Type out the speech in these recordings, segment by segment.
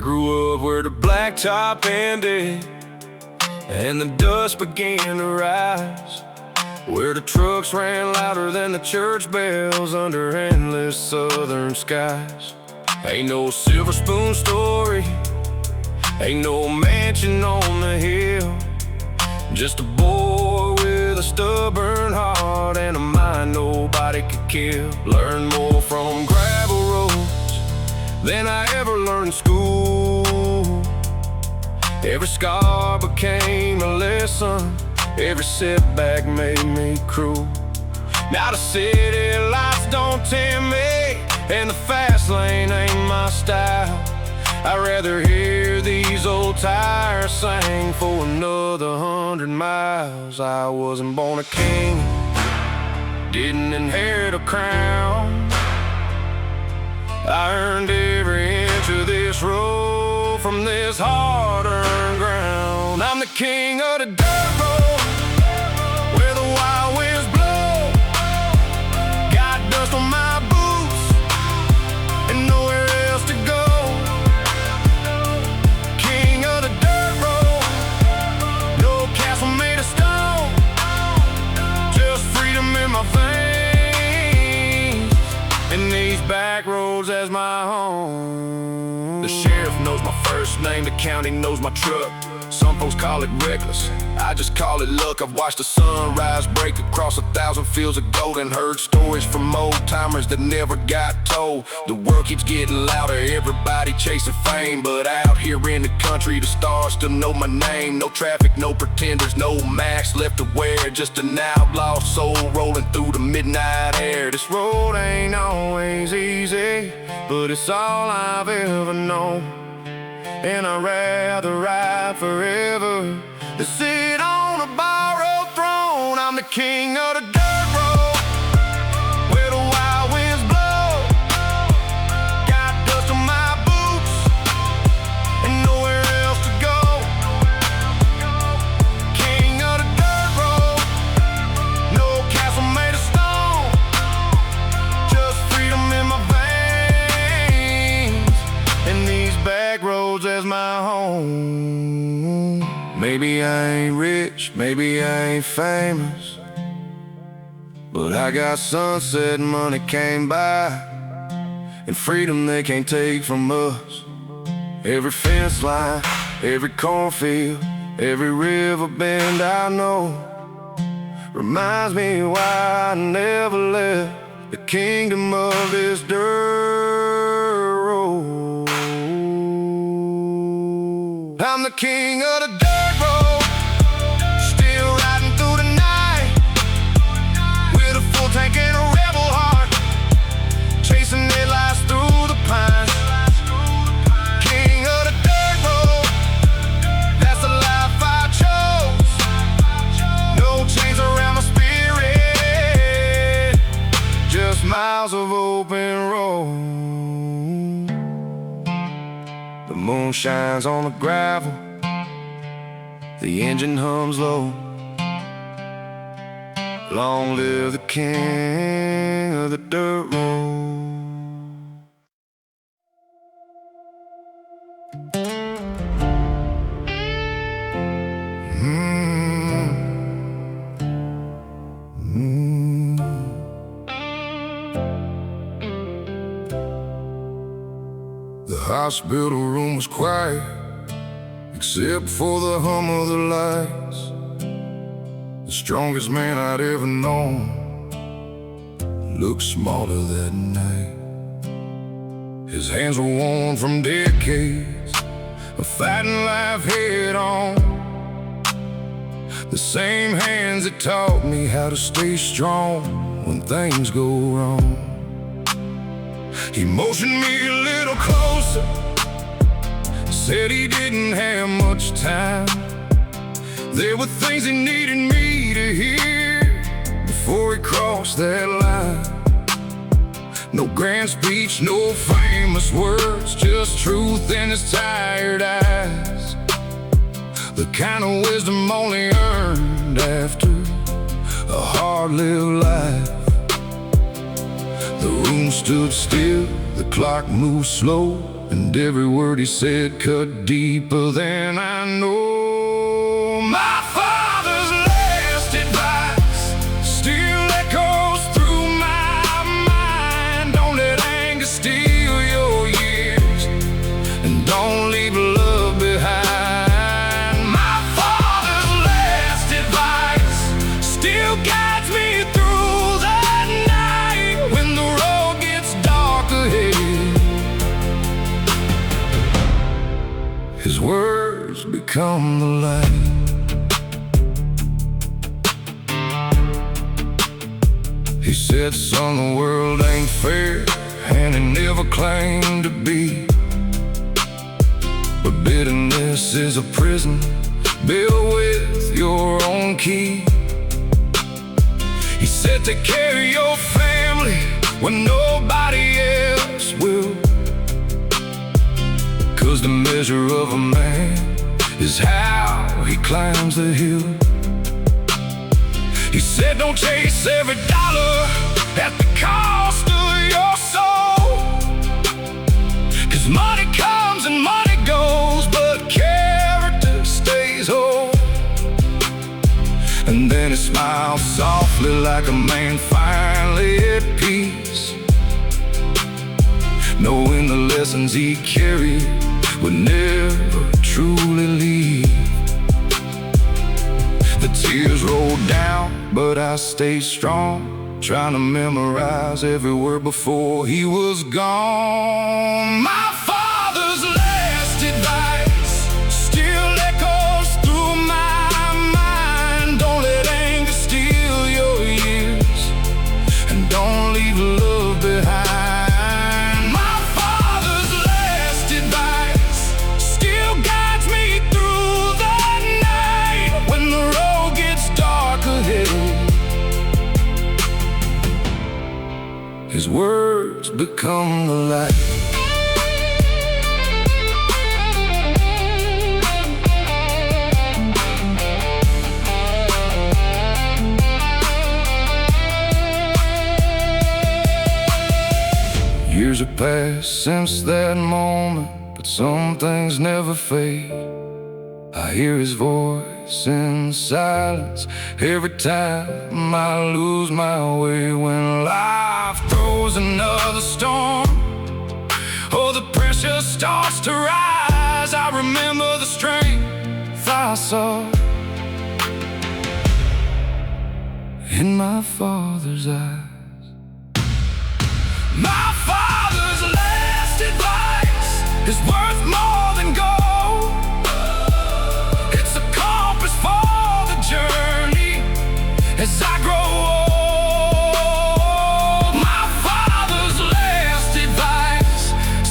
grew up where the blacktop ended and the dust began to rise, where the trucks ran louder than the church bells under endless southern skies. Ain't no silver spoon story, ain't no mansion on the hill, just a boy with a stubborn heart and a mind nobody could kill. Learned more from gravel roads than I ever learned in school. Every scar became a lesson, every setback made me cruel. Now the city lights don't tempt me, and the fast lane ain't my style. I'd rather hear these old tires sing for another 100 miles. I wasn't born a king, didn't inherit a crown. I earned every inch of this road from this hard-earned ground. I'm the king of the dirt road, where the wild winds blow. Got dust on my boots and nowhere else to go. King of the dirt road, no castle made of stone, just freedom in my veins, and these back roads as my home. The sheriff knows my first name, the county knows my truck. Some folks call it reckless, I just call it luck. I've watched the sunrise break across 1,000 fields of gold and heard stories from old-timers that never got told. The world keeps getting louder, everybody chasing fame, but out here in the country the stars still know my name. No traffic, no pretenders, no mask left to wear, just an outlaw soul rolling through the midnight air. This road ain't always easy, but it's all I've ever known, and I'd rather ride forever than sit on a borrowed throne. I'm the king of the dirt road, where the wild winds blow. Got dust on my boots and nowhere else to go. King of the dirt road, no castle made of stone, just freedom in my veins, and these back roads as my home. Maybe I ain't rich, maybe I ain't famous, but I got sunset money came by, and freedom they can't take from us. Every fence line, every cornfield, every river bend I know reminds me why I never left the kingdom of this dirt road. I'm the king of the dirt road, still riding through the night, with a full tank and a rebel heart, chasing headlights through the pines. King of the dirt road, that's the life I chose. No chains around my spirit, just miles of open road. The moon shines on the gravel, the engine hums low. Long live the king of the dirt road. The hospital room was quiet, except for the hum of the lights. The strongest man I'd ever known looked smaller that night. His hands were worn from decades of fighting life head on, the same hands that taught me how to stay strong when things go wrong. He motioned me a little closer, said he didn't have much time. There were things he needed me to hear before he crossed that line. No grand speech, no famous words, just truth in his tired eyes, the kind of wisdom only earned after a hard-lived life. The room stood still, the clock moved slow, and every word he said cut deeper than I know. My father's last advice still echoes through my mind. Don't let anger steal your years, and don't leave love behind. My father's last advice still guides me through the night when the road gets dark ahead. His words become the light. He said, son, the world ain't fair, and it never claimed to be. But bitterness is a prison built with your own key. He said, take care of your family when nobody else will, 'cause the measure of a man is how he climbs the hill. He said, don't chase every dollar at the cost of your soul, 'cause money comes and money goes, but character stays whole. And then he smiled softly like a man finally at peace, knowing the lessons he carried would never truly leave. The tears rolled down, but I stayed strong, trying to memorize every word before he was gone. My father's last advice still echoes through my mind. Don't let anger steal your years, and don't leave love behind. My father's last advice still guides me through the night when the road gets dark ahead. His words become the light. Years have passed since that moment, but some things never fade. I hear his voice in the silence every time I lose my way. When life throws another storm, oh, the pressure starts to rise, I remember the strength I saw in my father's eyes. My father's last advice is worth more than gold. It's a compass for the journey as I grow old. My father's last advice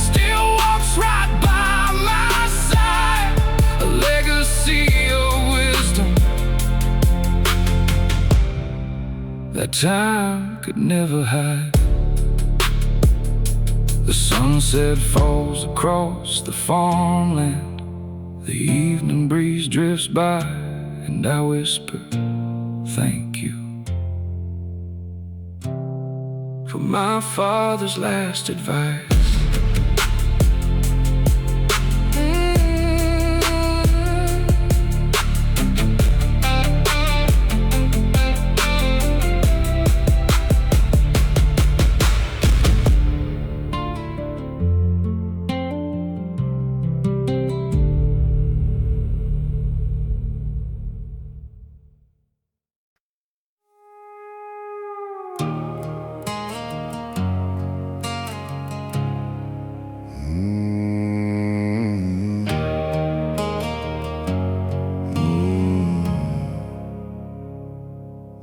still walks right by my side, a legacy of wisdom that time could never hide. The sunset falls across the farmland, the evening breeze drifts by, and I whisper, thank you for my father's last advice.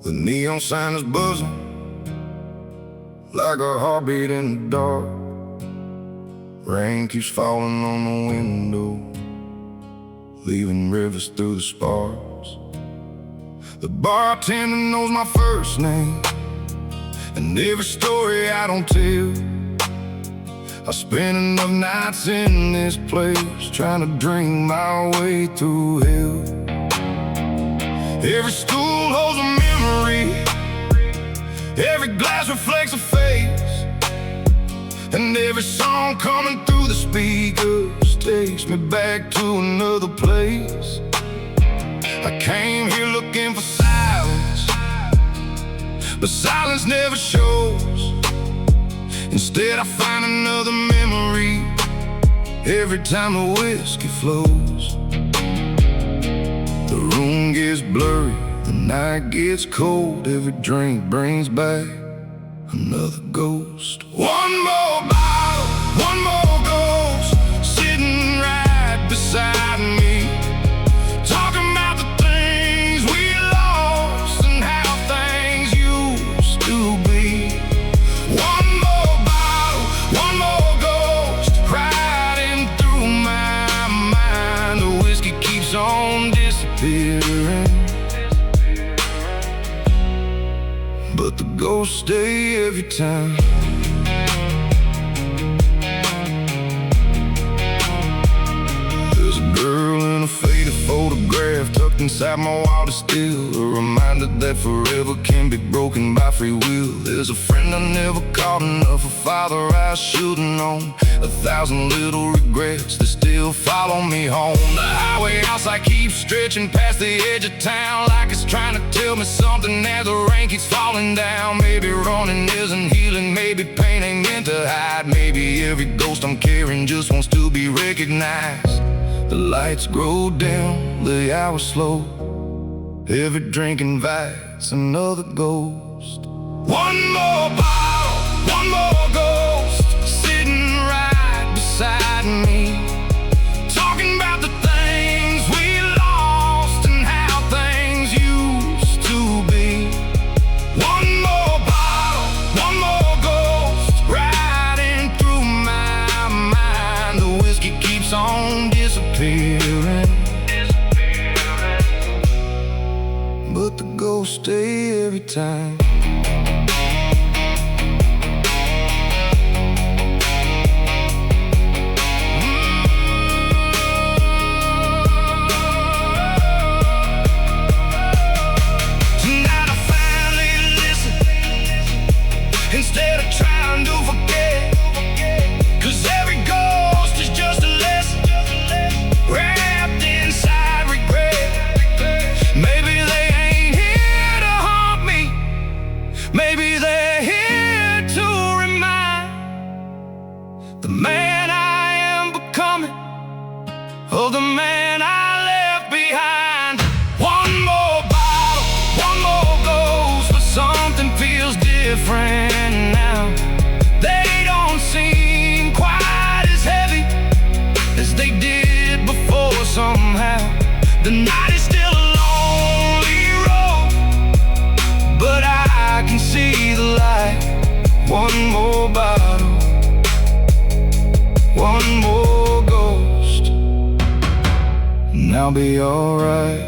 The neon sign is buzzing like a heartbeat in the dark. Rain keeps falling on the window, leaving rivers through the sparks. The bartender knows my first name, and every story I don't tell. I spent enough nights in this place trying to drink my way through hell. Every stool holds a memory, every glass reflects a face, and every song coming through the speakers takes me back to another place. I came here looking for silence, but silence never shows. Instead I find another memory every time the whiskey flows. The room gets blurry, the night gets cold. Every drink brings back another ghost. One more bottle, one more ghost, sitting right beside me, talking about the things we lost and how things used to be. One more bottle, one more ghost, riding through my mind. The whiskey keeps on disappearing, but the ghosts stay every time. There's a girl in a faded photograph tucked inside my wallet still, a reminder that forever can be broken by free will. There's a friend I never called enough, a father I should've known, 1,000 little regrets that still follow me home. The highway outside keeps stretching past the edge of town, like it's trying to tell me something as the rain keeps falling down. Maybe running isn't healing, maybe pain ain't meant to hide. Maybe every ghost I'm carrying just wants to be recognized. The lights grow dim, the hours slow, every drink invites another ghost. One more bottle, one more ghost, sitting right beside me, talking about the things we lost and how things used to be. One more bottle, one more ghost, riding through my mind. The whiskey keeps on disappearing, but the ghosts stay every time. Instead of trying to forget, 'cause every ghost is just a lesson wrapped inside regret. Maybe they ain't here to haunt me, maybe they're here to remind the man I am becoming of the man I left behind. One more bottle, one more ghost, but something feels different. They don't seem quite as heavy as they did before somehow. The night is still a lonely road, but I can see the light. One more bottle, one more ghost, and I'll be alright.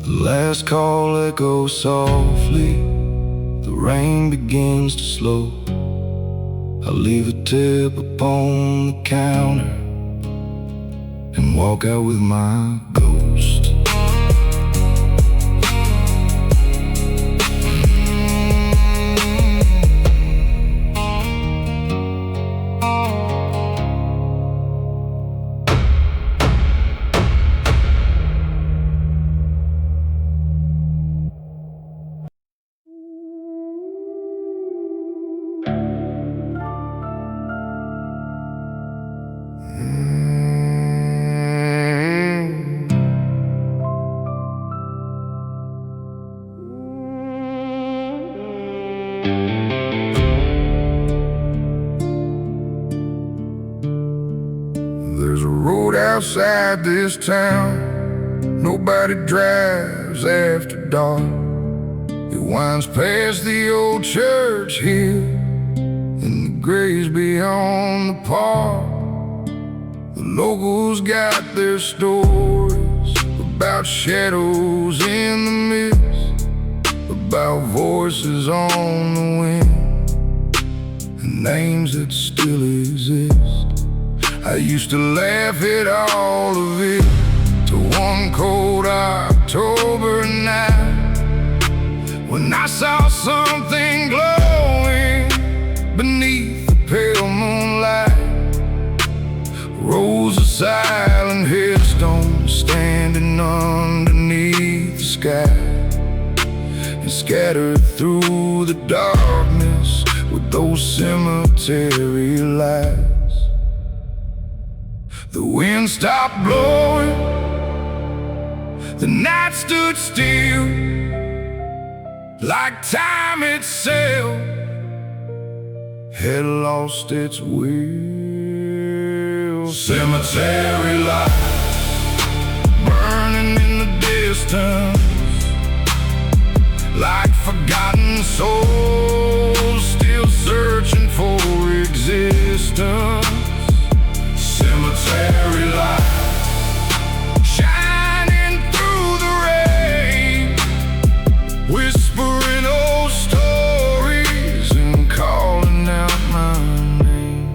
The last call echoes softly, the rain begins to slow. I leave a tip upon the counter and walk out with my ghost. There's a road outside this town nobody drives after dark. It winds past the old church here and the graves beyond the park. The locals got their stories about shadows in the mist, about voices on the wind, and names that still exist. I used to laugh at all of it till one cold October night when I saw something glowing standing underneath the sky, and scattered through the darkness with those cemetery lights. The wind stopped blowing, the night stood still, like time itself had lost its will. Cemetery lights burning in the distance, like forgotten souls still searching for existence. Cemetery lights shining through the rain, whispering old stories and calling out my name.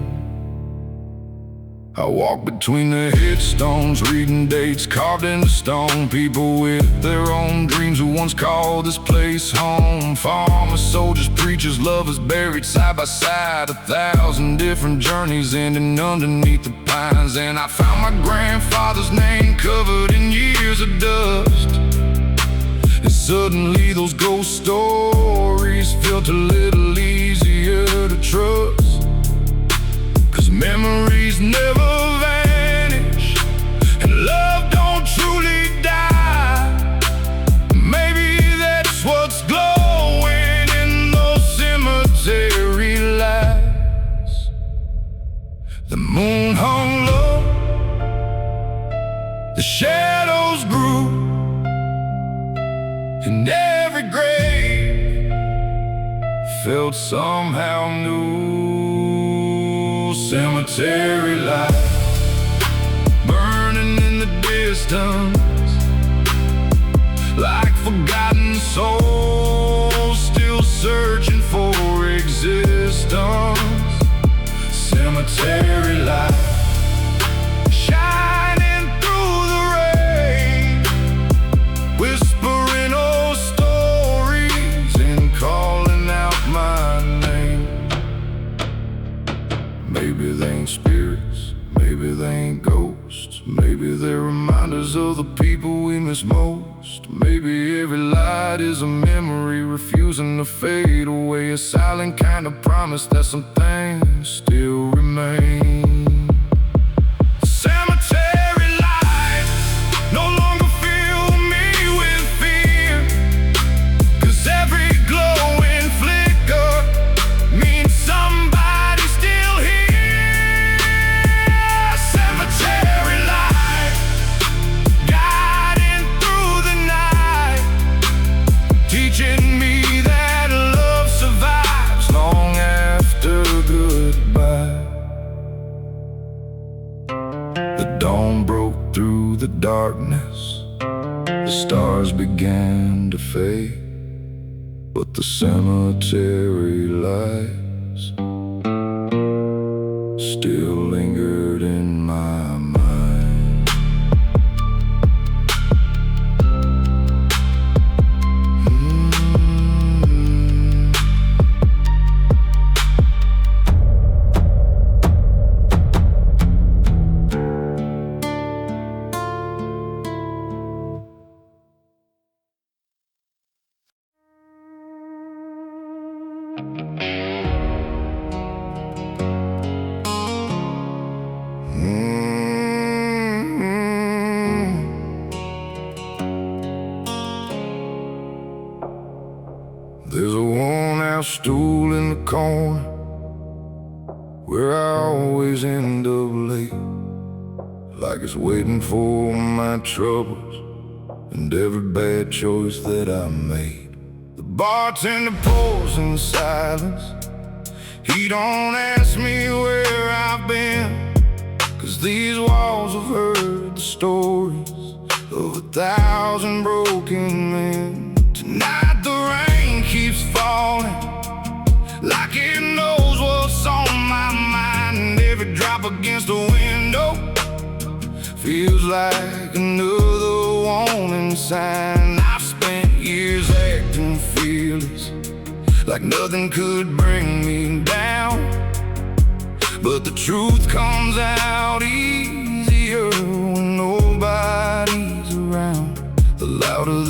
I walk between the headstones, reading dates carved into stone. People with their own dreams who once called this place home. Farmers, soldiers, preachers, lovers buried side by side. 1,000 different journeys ending underneath the pines. And I found my grandfather's name covered in years of dust. And suddenly those ghost stories felt a little easier to trust. 'Cause memories never vanish, and love don't truly die. Maybe that's what's glowing in those cemetery lights. The moon hung low, the shadows grew, and every grave felt somehow new. Cemetery lights burning in the distance, like forgotten souls still searching for existence. Cemetery lights shining through the rain, whispering old stories and calling out my name. Maybe they ain't spirits, maybe they ain't ghosts, maybe they're reminders of the people we miss most. Maybe every light is a memory refusing to fade away, a silent kind of promise that some things still remain. Cemetery lights no longer fill me with fear, 'cause every glowing flicker means somebody still here. Cemetery light guiding through the night, teaching me that love survives long after goodbye. The dawn broke through the darkness, the stars began to fade, but the cemetery lights still lingered in my mind. There's a worn-out stool in the corner where I always end up late, like it's waiting for my troubles and every bad choice that I made. The bartender pours in silence. He don't ask me where I've been, 'cause these walls have heard the stories of 1,000 broken men. Tonight the rain keeps falling, like it knows what's on my mind. Every drop against the window feels like another warning sign. I've spent years acting fearless, like nothing could bring me down, but the truth comes out easier when nobody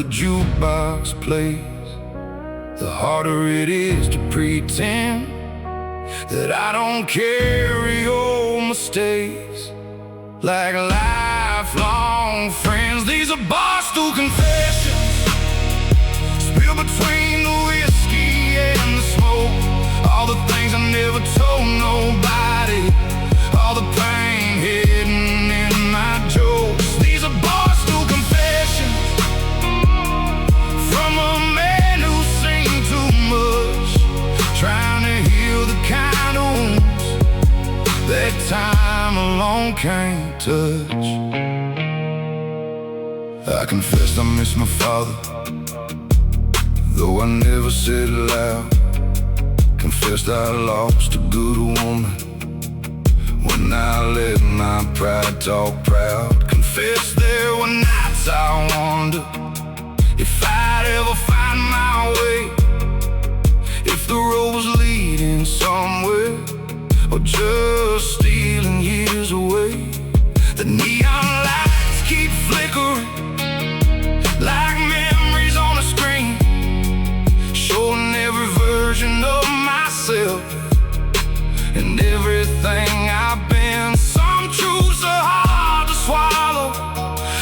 the jukebox plays, the harder it is to pretend that I don't carry old mistakes like lifelong friends. These are Barstool Confessions, spilled between the whiskey and the smoke. All the things I never told nobody, all the pain hidden in my jokes. These are Barstool Confessions, from a man who's seen too much, trying to heal the kind of wounds that time alone can't touch. I confessed I miss my father, though I never said it loud. Confessed I lost a good woman when I let my pride talk proud. Confessed there were nights I wondered if I'd ever find my way, if the road was leading somewhere or just stealing years away. The neon lights keep flickering like memories on a screen, showing every version of myself and everything I've been. Some truths are hard to swallow,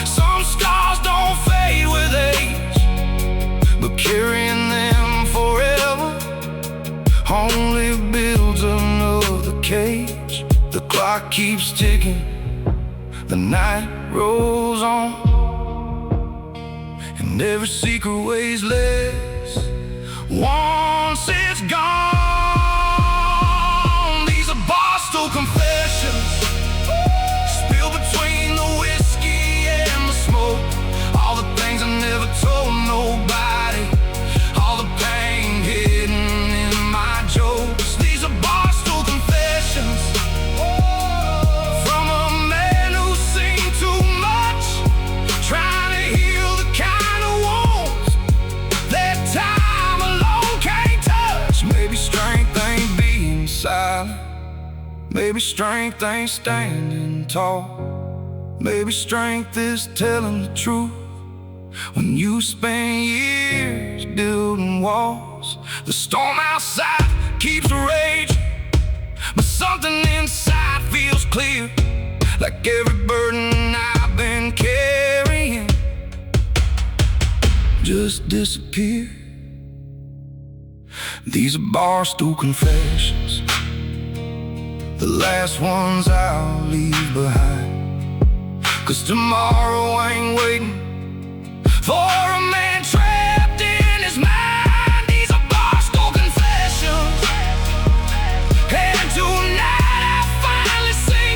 some scars don't fade with age, but carrying them forever only builds another cage. The clock keeps ticking, the night rolls on, and every secret weighs less once it's gone. These are Barstool Confessions, spilled between the whiskey and the smoke. All the things I never told nobody, all the pain hidden in my jokes. These are Barstool Confessions, from a man who's seen too much, trying to heal the kind of wounds that time alone can't touch. Maybe strength ain't being silent, maybe strength ain't standing tall, maybe strength is telling the truth when you spend years building walls. The storm outside keeps raging, but something inside feels clear, like every burden I've been carrying just disappeared. These are Barstool Confessions, the last ones I'll leave behind, 'cause tomorrow ain't waiting for a man trapped in his mind. These are Barstool Confessions, and tonight I finally see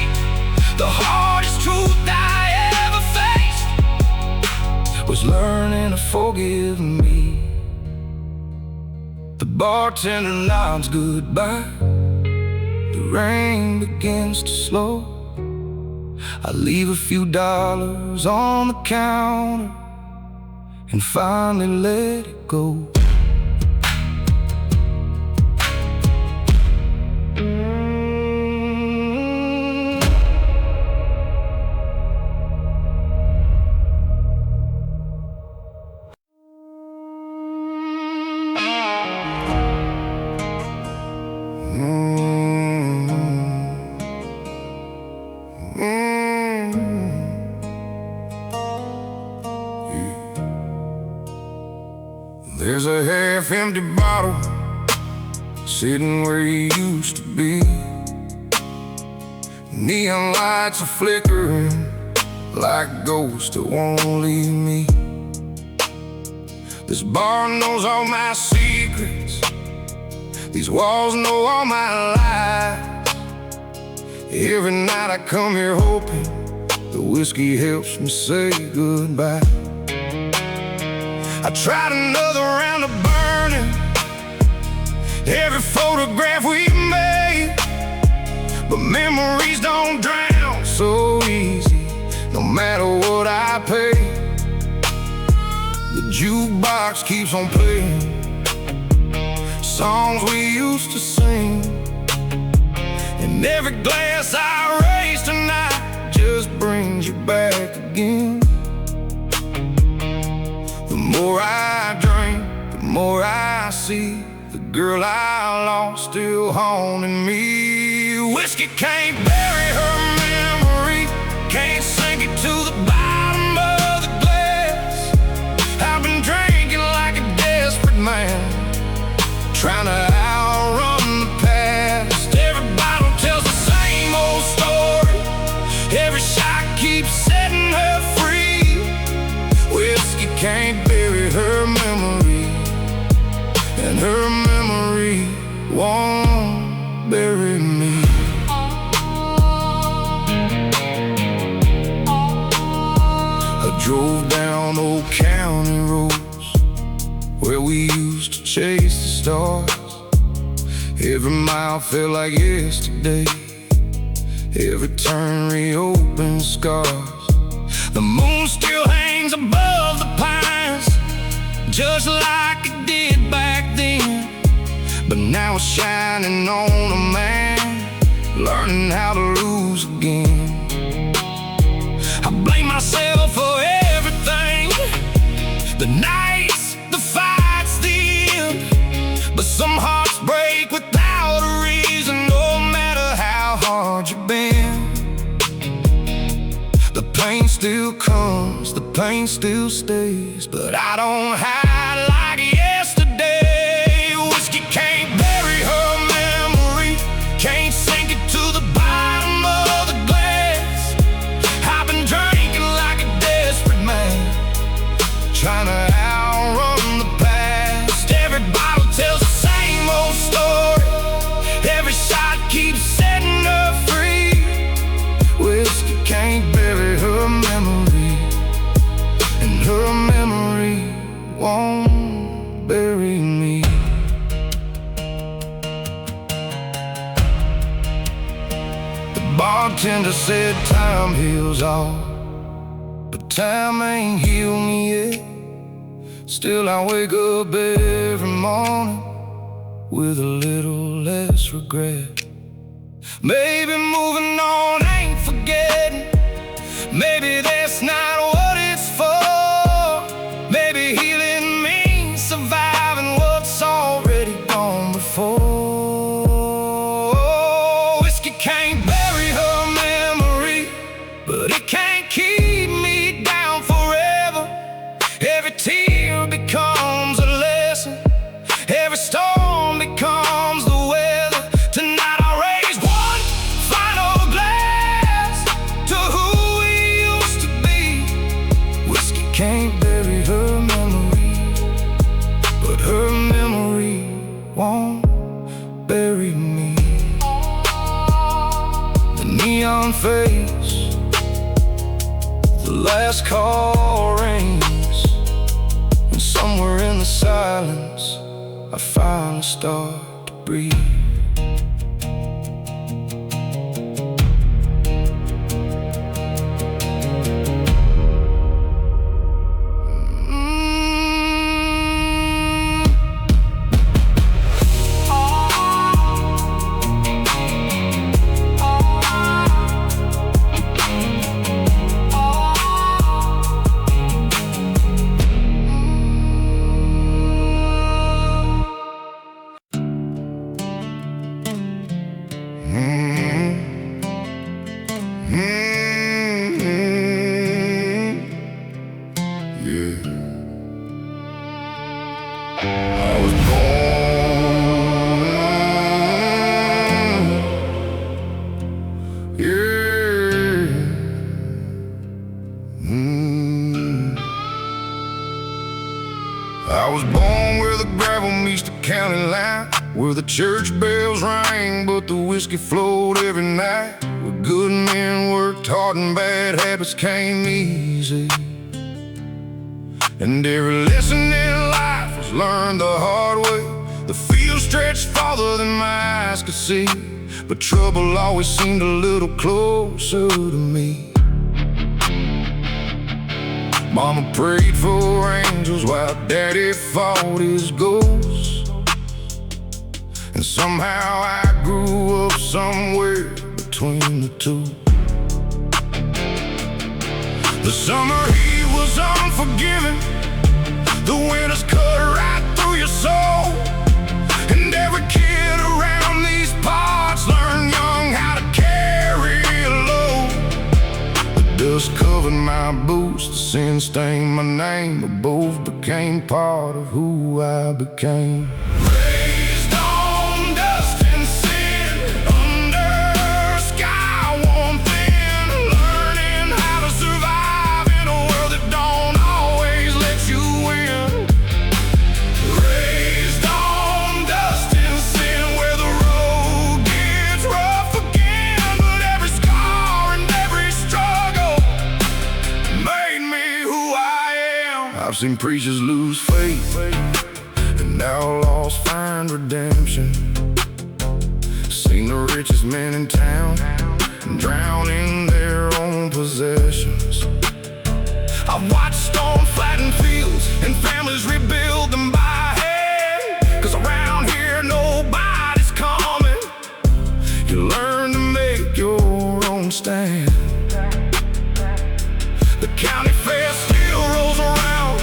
the hardest truth I ever faced was learning to forgive me. The bartender nods goodbye, the rain begins to slow. I leave a few dollars on the counter and finally let it go. There's a half-empty bottle sitting where you used to be. Neon lights are flickering like ghosts that won't leave me. This bar knows all my secrets, these walls know all my lies. Every night I come here hoping the whiskey helps me say goodbye. I tried another round of burning every photograph we made, but memories don't drown so easy, no matter what I pay. The jukebox keeps on playing songs we used to sing, and every glass I raise tonight just brings you back again. The more I see the girl I lost still haunting me. Whiskey can't bury her memory, can't sink it to the bottom of the glass. I've been drinking like a desperate man, trying to outrun the past. Every bottle tells the same old story, every shot keeps setting her free. Whiskey can't bury her memory, and her memory won't bury me. I drove down old county roads where we used to chase the stars. Every mile felt like yesterday, every turn reopened scars. The moon still hangs above the pines, just like it did back then. But now it's shining on a man, learning how to lose again. I blame myself for everything, the nights, the fights, the end. But some hearts break without a reason, no matter how hard you've been. The pain still comes, the pain still stays, but I don't hide like yesterday. Whiskey can't bury her memory, can't sink it to the bottom of the glass. I've been drinking like a desperate man, trying to outrun the past. Every bottle tells the same old story, every shot keeps setting her free. Whiskey can't bury her memory, and her memory won't bury me. The bartender said time heals all, but time ain't healed me yet. Still I wake up every morning with a little less regret. Maybe moving on ain't forgetting, maybe that's not what it's for. Maybe healing means surviving what's already gone before. Whiskey can't bury her memory, but it can't keep me down forever. Every tear becomes a lesson, every storm becomes the weather. Tonight I'll raise one final glass to who we used to be. Whiskey can't bury her memory, but her memory won't bury me. The neon face, the last call rings, and somewhere in the silence I finally start to breathe. I was born, yeah. I was born where the gravel meets the county line, where the church bells rang but the whiskey flowed every night, where good men worked hard and bad habits came easy. And every lesson in life was learned the hard way. The field stretched farther than my eyes could see, but trouble always seemed a little closer to me. Mama prayed for angels while Daddy fought his ghosts, and somehow I grew up somewhere between the two. The summer heat was unforgiving, the winters cut right through your my boots, the sin stained my name, but both became part of who I became. Raised on dust and sin, under a sky warm thin, learning how to survive in a world that don't always let you win. Raised on dust and sin, where the road gets rough again, but every scar and every struggle made me who I am. I've seen preachers lose faith and outlaws find redemption. Seen the richest men in town drown in their own possessions. I've watched storms flatten fields and families rebuild them by hand, 'cause around here nobody's coming. You learn to make your own stand. The county fair still rolls around,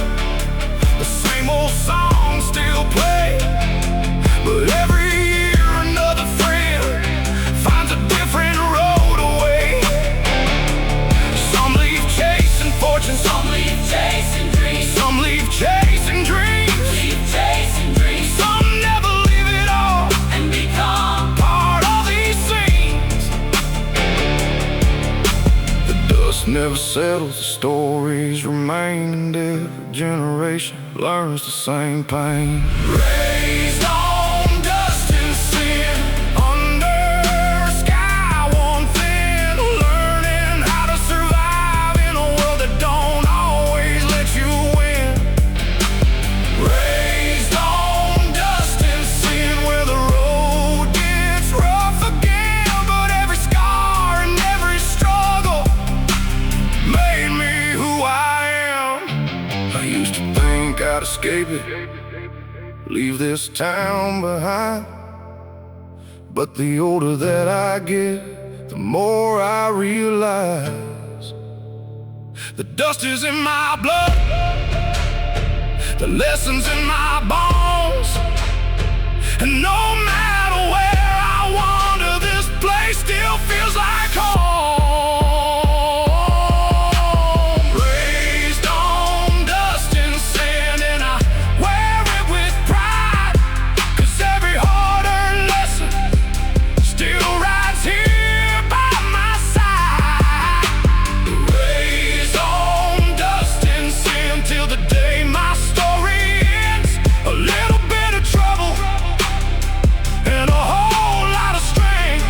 the same old songs still play, but every year another friend finds a different road away. Some leave chasing fortune, some leave chasing dreams, some leave chasing dreams, some never leave it all and become part of these scenes. The dust never settles, the stories remain, and every generation learns the same pain. Raised on dust and sin, under a sky warm thin, learning how to survive in a world that don't always let you win. Raised on dust and sin, where the road gets rough again, but every scar and every struggle made me who I am. I used to think I'd escape it, leave this town behind, but the older that I get, the more I realize the dust is in my blood, the lessons in my bones, and no matter where I wander, this place still feels like home. Raised on dust and sand, and I wear it with pride, 'cause every hard-earned lesson still rides here by my side. Raised on dust and sand till the day my story ends. A little bit of trouble and a whole lot of strength.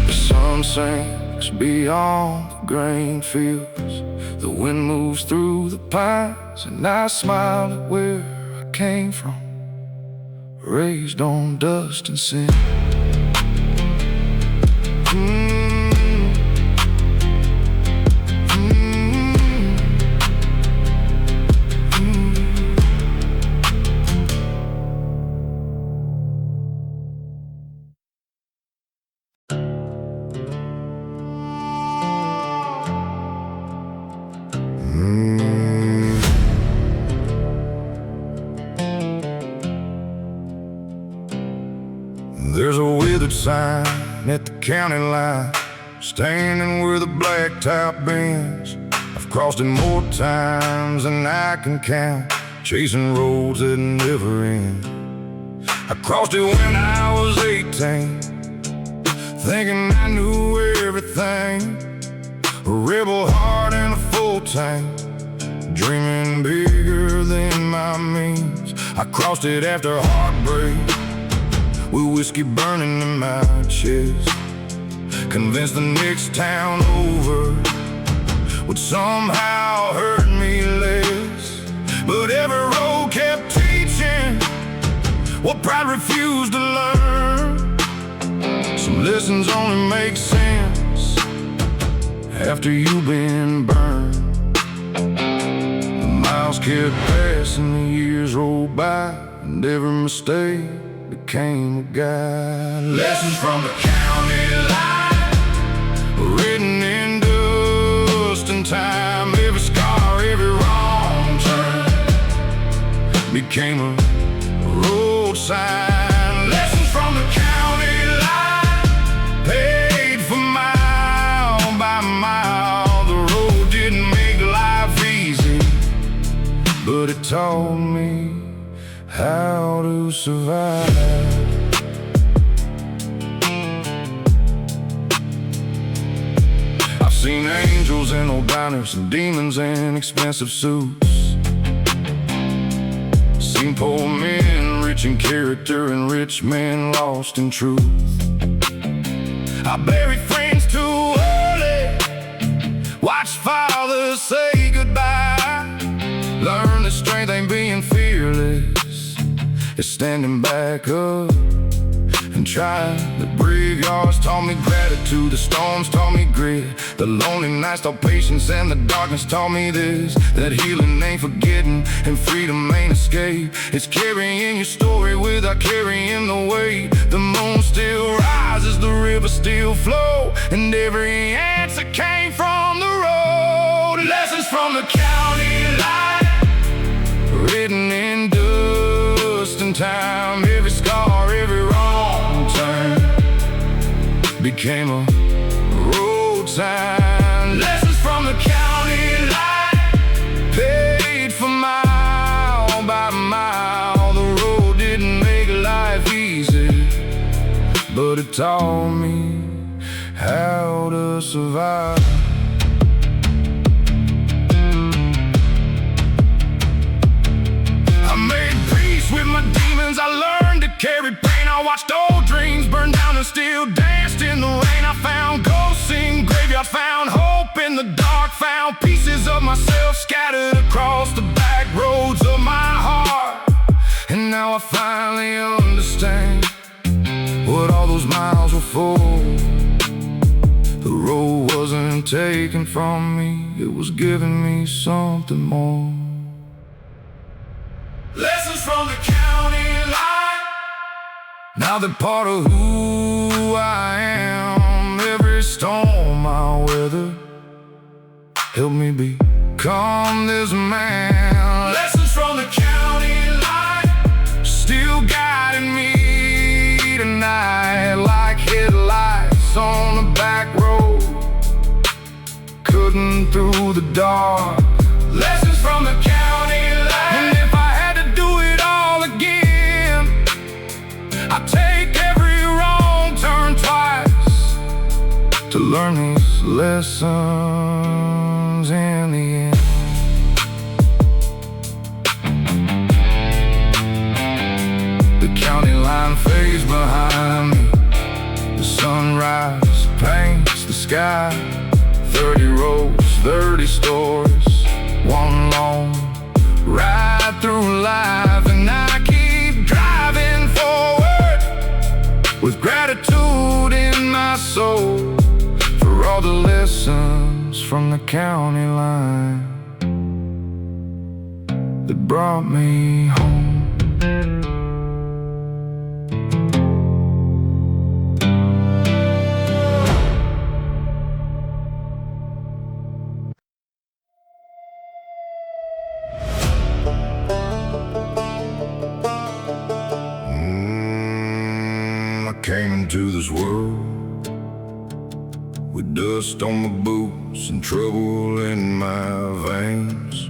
The sun sinks beyond the grain fields, the wind moves through the pines, and I smile at where I came from. Raised on dust and sin. There's a withered sign at the county line, standing where the blacktop bends. I've crossed it more times than I can count, chasing roads that never end. I crossed it when I was 18, thinking I knew everything. A rebel heart and a full tank, dreaming bigger than my means. I crossed it after heartbreak, with whiskey burning in my chest, convinced the next town over would somehow hurt me less. But every road kept teaching what pride refused to learn. Some lessons only make sense after you've been burned. The miles kept passing, the years rolled by, and every mistake became a guide. Lessons from the county line, written in dust and time. Every scar, every wrong turn became a road sign. Lessons from the county line, paid for mile by mile. it taught me how to survive. I've seen angels in old diners and demons in expensive suits. Seen poor men rich in character and rich men lost in truth. I buried friends too early, watched fathers say goodbye. Learned that strength ain't being fearless, it's standing back up and trying. The graveyards taught me gratitude, the storms taught me grit, the lonely nights taught patience, and the darkness taught me this: that healing ain't forgetting and freedom ain't escape. It's carrying your story without carrying the weight. The moon still rises, the river still flows, and every answer came from the road. Lessons from the county line, written in dust and time. Every scar, every wrong turn became a road sign. Lessons from the county line, paid for mile by mile. The road didn't make life easy, but it taught me how to survive. I made peace with my demons, I learned to carry pain. I watched old dreams burn down and still danced in the rain. I found ghosts in graveyards, found hope in the dark, found pieces of myself scattered across the back roads of my heart. And now I finally understand what all those miles were for. The road wasn't taken from me, it was giving me something more. Lessons from the county line, now they're part of who I am. Every storm I weather helped me become this man. Lessons from the county line, still guiding me tonight, like headlights on the back road, cutting through the dark. Lessons from the county line, and if I had to do it all again, I'd take every wrong turn twice to learn these lessons in the end. The county line fades behind me, the sunrise paints the sky. 30 roads, 30 stories, one long ride through life. And I keep driving forward with gratitude in my soul for all the lessons from the county line that brought me home. Came into this world with dust on my boots and trouble in my veins.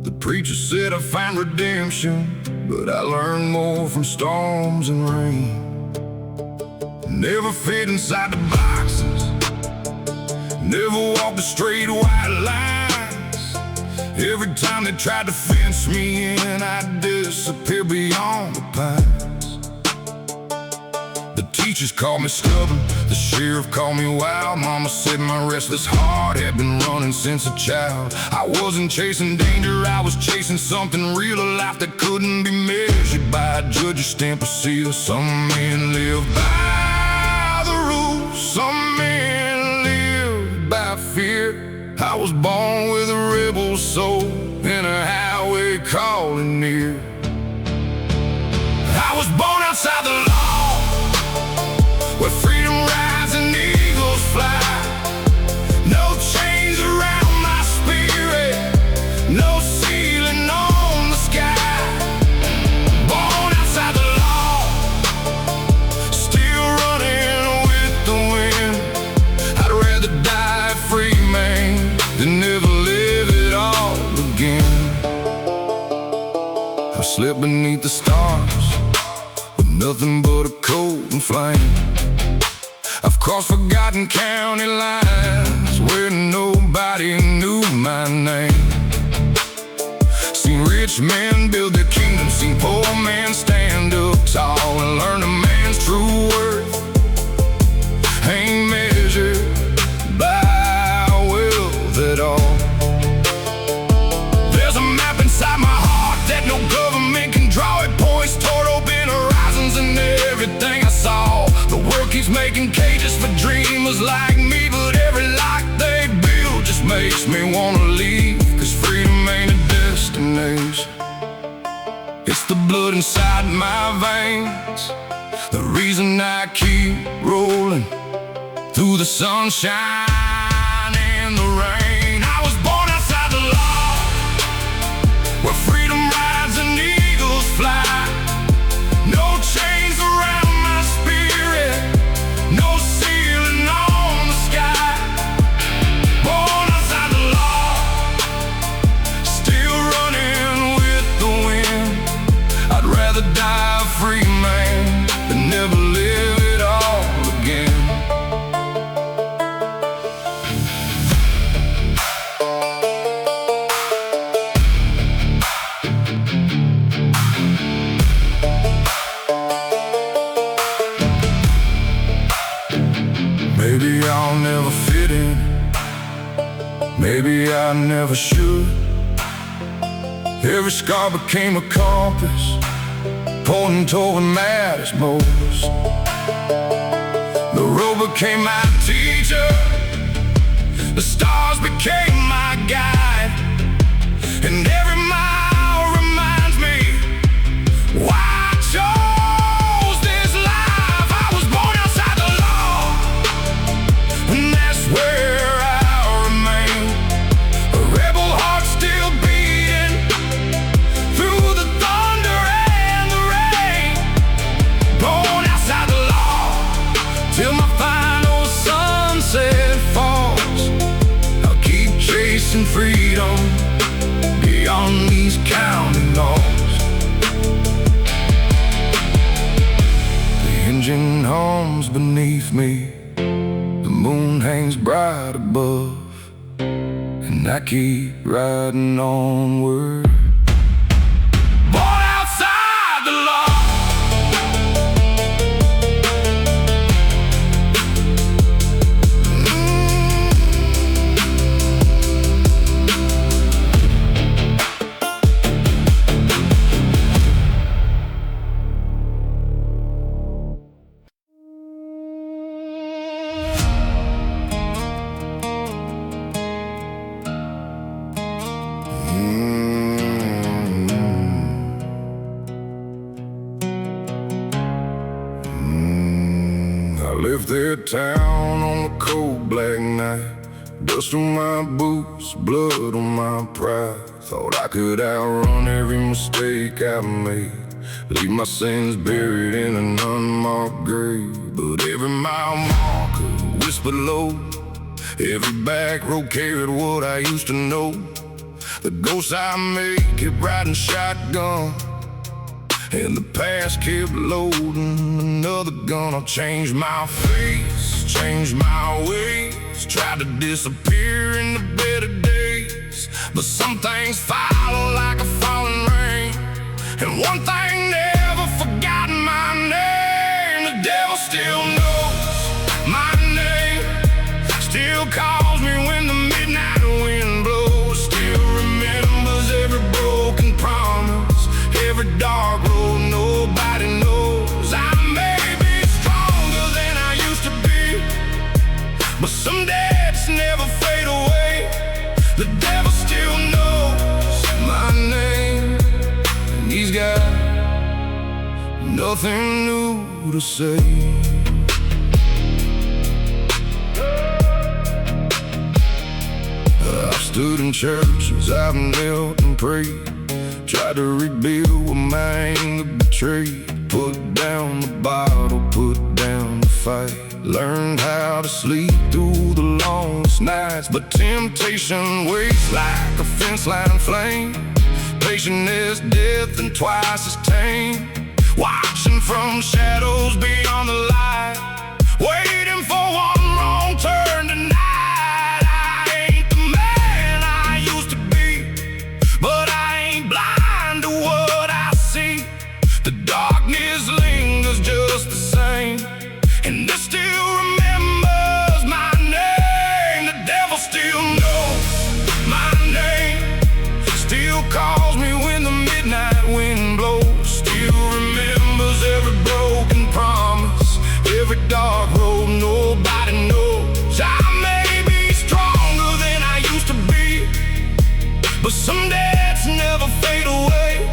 The preacher said I find redemption, but I learned more from storms and rain. Never fit inside the boxes, never walked the straight white lines. Every time they tried to fence me in, I'd disappear beyond the pines. The teachers called me stubborn, the sheriff called me wild. Mama said my restless heart had been running since a child. I wasn't chasing danger, I was chasing something real, a life that couldn't be measured by a judge's stamp or seal. Some men live by the rules, some men live by fear. I was born with a rebel soul in a highway calling near. I was born outside the law, where freedom rides and eagles fly. No chains around my spirit, no ceiling on the sky. Born outside the law, still running with the wind. I'd rather die a free man than never live it all again. beneath the stars, with nothing but a cold and flame. I've crossed forgotten county lines where nobody knew my name. Seen rich men build their kingdom, seen poor men stand up tall, and learn a man's true worth ain't measured by wealth at all. There's a map inside my heart that no government can draw. It points toward open horizons and everything I saw. The world keeps making cages for dreamers like me, but every lock they build just makes me wanna leave. Cause freedom ain't a destination, it's the blood inside my veins, the reason I keep rolling through the sunshine and the rain. I was born outside the law, where freedom rides and eagles fly. No chains around my spirit, no ceiling on the sky. Born outside the law, still running with the wind. I'd rather die a free man than never live it all again. Maybe I'll never fit in, maybe I never should. Every scar became a compass, pointing toward matters most. The road became my teacher, the stars became my guide, and every mile reminds me why I chose this life. I was born outside the law, and that's where I'll remain. A rebel heart still beating through the thunder and the rain. Born outside the law till my final sunset falls. I'll keep chasing freedom beyond these county laws. The engine hums beneath me, the moon hangs bright above, and I keep riding onward. Born outside the law. I left that town on a cold black night, dust on my boots, blood on my pride. Thought I could outrun every mistake I made, leave my sins buried in an unmarked grave. But every mile marker whispered low, every back road carried what I used to know. The ghosts I made kept riding shotgun, and the past kept loading another gun. I'll change my face, change my ways, try to disappear in the better days. But some things follow like a falling rain, and one thing never forgotten, my name. The devil still knows my name, still calls me when the midnight wind blows, still remembers every broken promise, every dark road nobody knows. I may be stronger than I used to be, but some debts never fade away. The devil still knows my name, and he's got nothing new to say. I've stood in churches, I've knelt and prayed, tried to rebuild what my anger betrayed. Put down the bottle, put down the fight, learned how to sleep through the longest nights. But temptation waits like a fence line flame, patient as death and twice as tame, watching from shadows beyond the light, waiting for one wrong turn tonight. I ain't the man I used to be, but I ain't blind to what I see. The darkness lingers just the same, and it still remembers my name. The devil still knows my name, still calls me when the midnight wind blows, still remembers every broken promise, every dark road nobody knows. I may be stronger than I used to be, but some debts never fade away.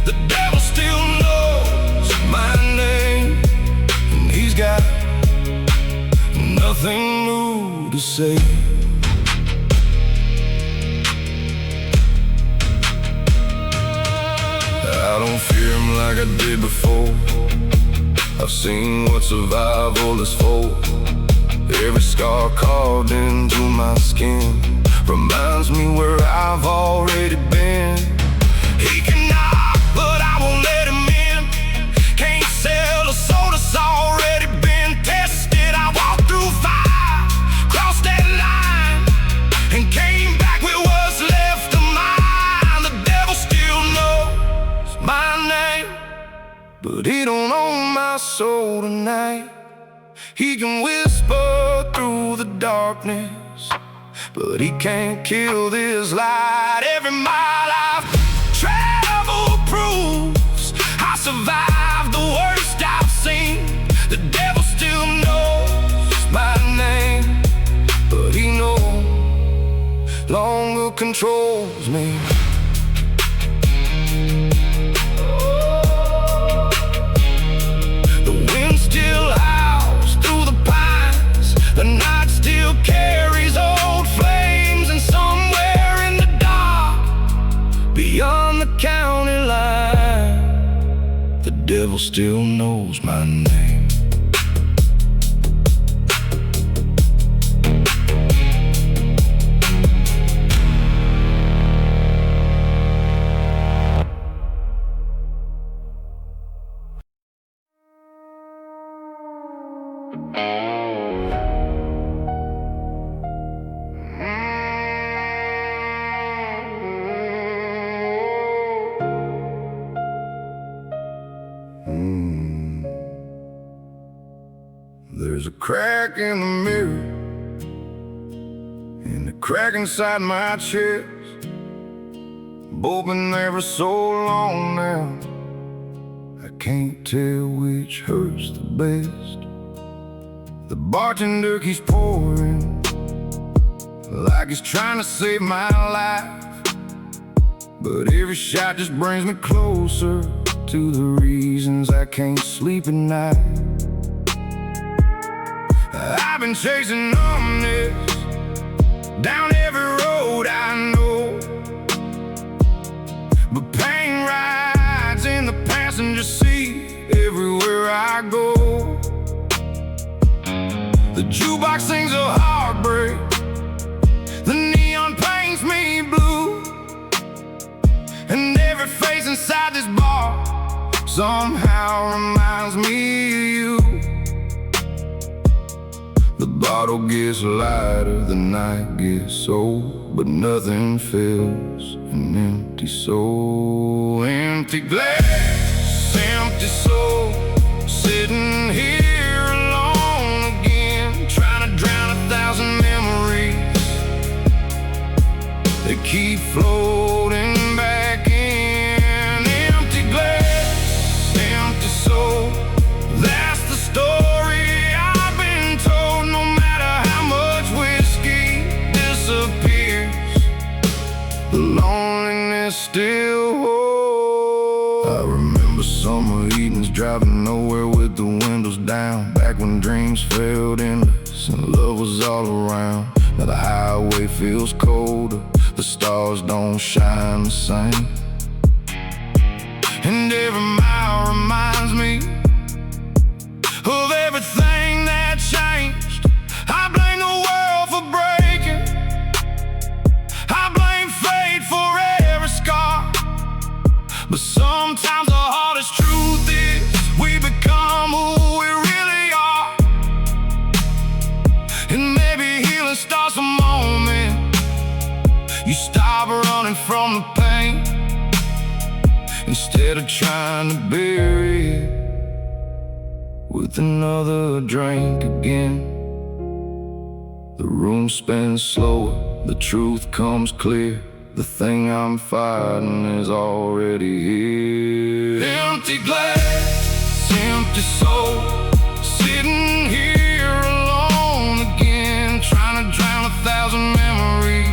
The devil still knows my name, and he's got nothing new to say. I don't fear him like I did before. I've seen what survival is for. Every scar carved into my skin reminds me where I've already been. He can knock, but I won't let him in. Can't sell a soul that's already been tested. I walked through fire, crossed that line, and came back with what's left of mine. The devil still knows my name, but he don't own my soul tonight. He can whisper through the darkness, but he can't kill this light. Every mile I've traveled proves I survived the worst I've seen. The devil still knows my name, but he no longer controls me. The night still carries old flames, and somewhere in the dark, beyond the county line, the devil still knows my name. There's a crack in the mirror, and a crack inside my chest. Both been there for so long now, I can't tell which hurts the best. The bartender keeps pouring, like he's trying to save my life, but every shot just brings me closer to the reasons I can't sleep at night. I've been chasing numbness down every road I know, but pain rides in the passenger seat everywhere I go. The jukebox sings a heartbreak, the neon paints me blue, and every face inside this bar somehow reminds me of you. The bottle gets lighter, the night gets old, but nothing fills an empty soul. Empty glass, empty soul, sitting here alone again, trying to drown 1,000 memories that keep floating back in. Empty glass, empty soul, that's the story. The loneliness still holds. I remember summer evenings driving nowhere with the windows down, back when dreams felt endless and love was all around. Now the highway feels colder, the stars don't shine the same, and every mile reminds me of everything that changed. I blame the world for breaking, I blame fate for every scar, But sometimes the hardest truth is we become who we really are. And maybe healing starts the moment you stop running from the pain, instead of trying to bury it with another drink again. The room spins slower, the truth comes clear. The thing I'm fighting is already here. Empty glass, empty soul, sitting here alone again, trying to drown 1,000 memories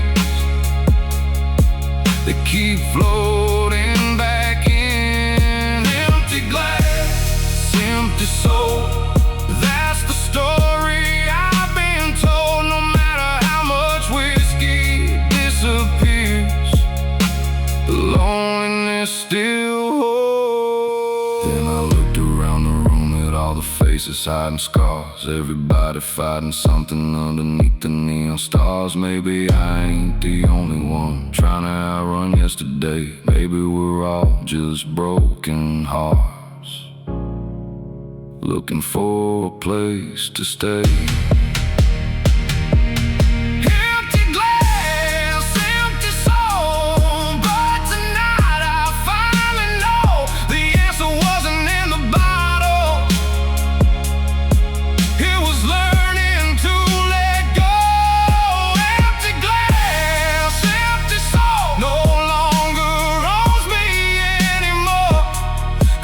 that keep floating back in. Empty glass, empty soul, that's the story I've been told. No matter how much whiskey disappears, the loneliness still holds. Then I looked around the room at all the faces hiding scars, everybody fighting something underneath the neon stars. Maybe I ain't the only one trying to outrun yesterday. Maybe we're all just broken hearts, looking for a place to stay.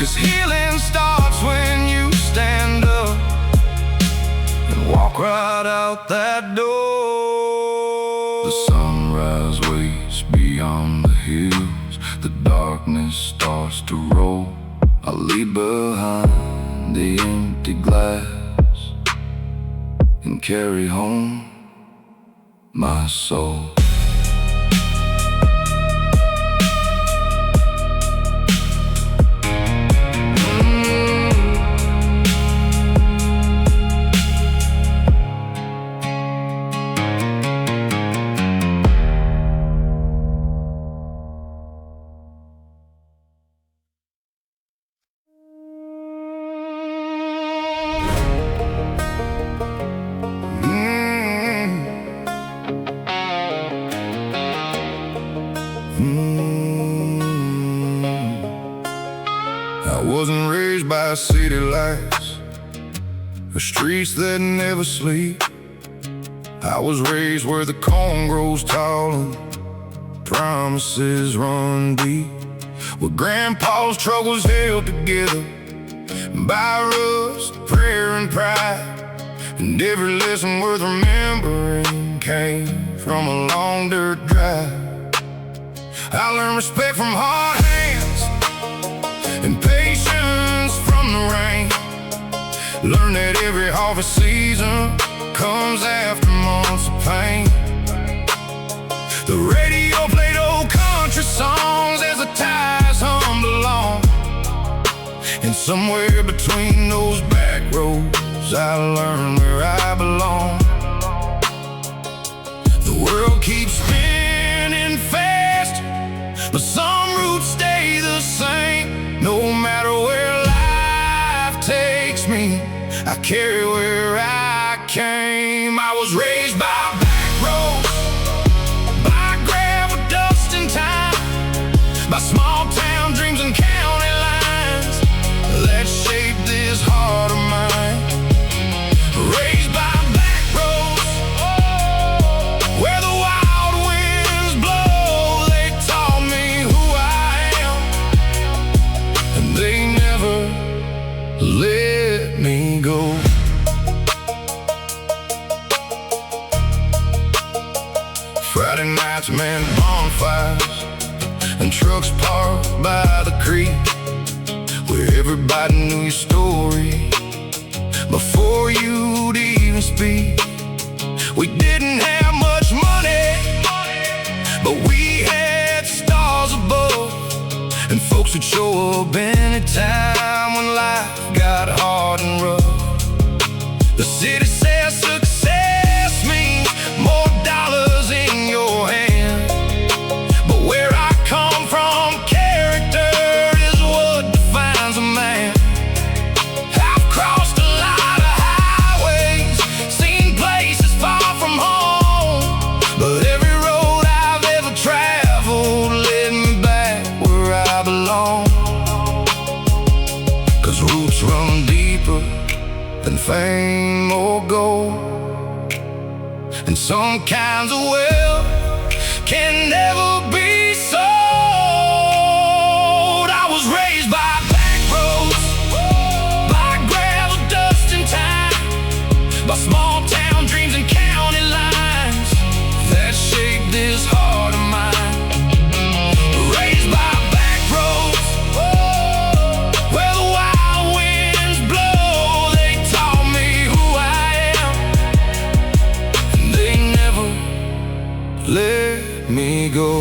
Cause healing starts when you stand up and walk right out that door. The sunrise waits beyond the hills, the darkness starts to roll. I leave behind the empty glass and carry home my soul. I wasn't raised by city lights or streets that never sleep. I was raised where the corn grows tall and promises run deep, where grandpa's truck was held together by rust, prayer, and pride. And every lesson worth remembering came from a long dirt drive. I learned respect from hard hands and patience from the rain. Learn that every harvest season comes after months of pain. The radio played old country songs as the ties hummed along, and somewhere between those back roads I learned where I belong. The world keeps spinning fast, but some roots stay the same. No matter where life takes me, I carry where I came. I was raised by backroads, by gravel, dust, and time, by small town dreams and county lines that shaped this heart of mine. Raised by backroads, where the wild winds blow. They taught me who I am, and they never let me go. Friday nights meant bonfires and trucks parked by the creek, where everybody knew your story before you'd even speak. We didn't have much money, but we had stars above, and folks would show up anytime when life got hard and rough. The city says success means more dollars in your hand, but where I come from, character fame or gold. And some kinds of wealth can never be sold. I was raised by backroads, by gravel, dust and time, by small town dreams and county lines that shaped this heart of mine. Raised by backroads, where the wild winds blow. They taught me who I am, and they never let me go.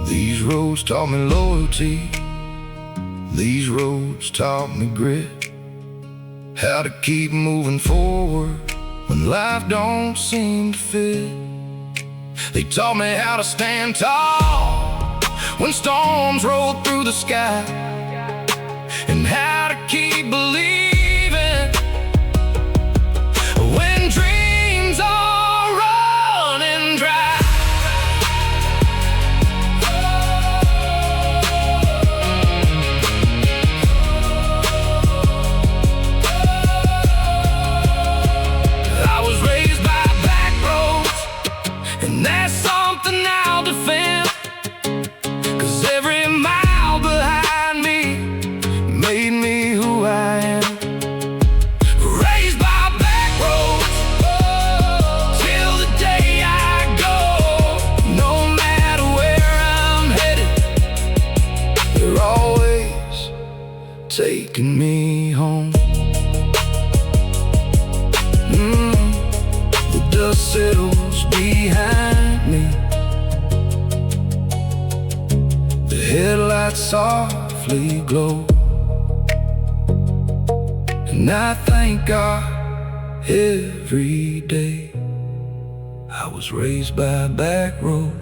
These roads taught me loyalty. These roads taught me grit. How to keep moving forward when life don't seem to fit. They taught me how to stand tall when storms roll through the sky, and how to keep believing when dreams are running dry. I was raised by backroads, and that's something I'll defend, 'cause every mile behind me made me who I am. Raised by backroads, till the day I go. No matter where I'm headed, they're always taking me home. The dust settles behind me, the headlights softly glow, and I thank God every day I was raised by a back road.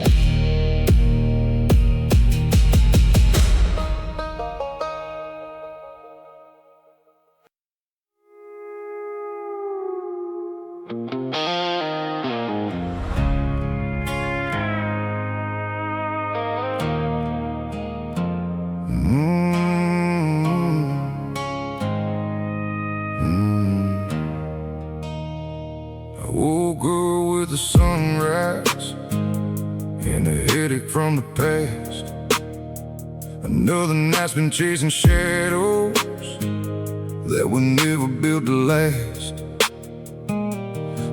I woke up with the sunrise and a headache from the past. Another night's been chasing shadows that were never built to last.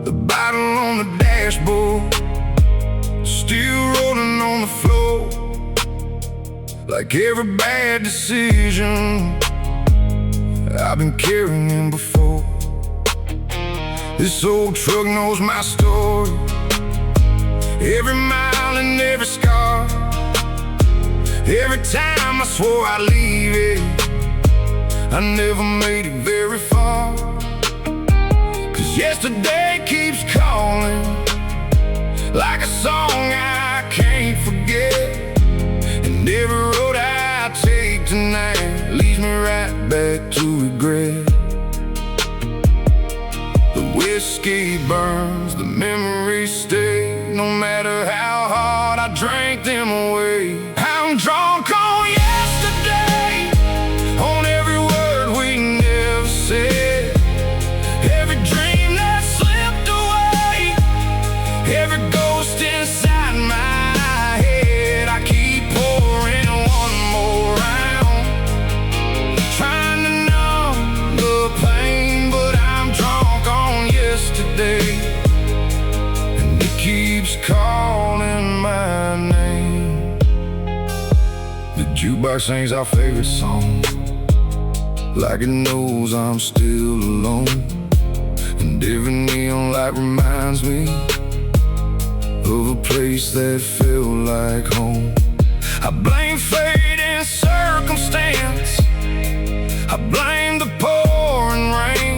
The bottle on the dashboard, still rolling on the floor, like every bad decision I've been carrying before. This old truck knows my story, every mile and every scar. Every time I swore I'd leave it, I never made it very far. 'Cause yesterday keeps calling, like a song I can't forget. And every road I take tonight leads me right back to regret. The whiskey burns, the memories stay, no matter how hard I drank them away. I'm drunk on yesterday, on every word we never said, every dream that slipped away, every ghost inside my head. I keep pouring one more round, trying to numb the pain, but I'm drunk on yesterday, and it keeps calling my name. The jukebox sings our favorite song, like it knows I'm still alone. And every neon light reminds me of a place that felt like home. I blame fate and circumstance, I blame the pouring rain,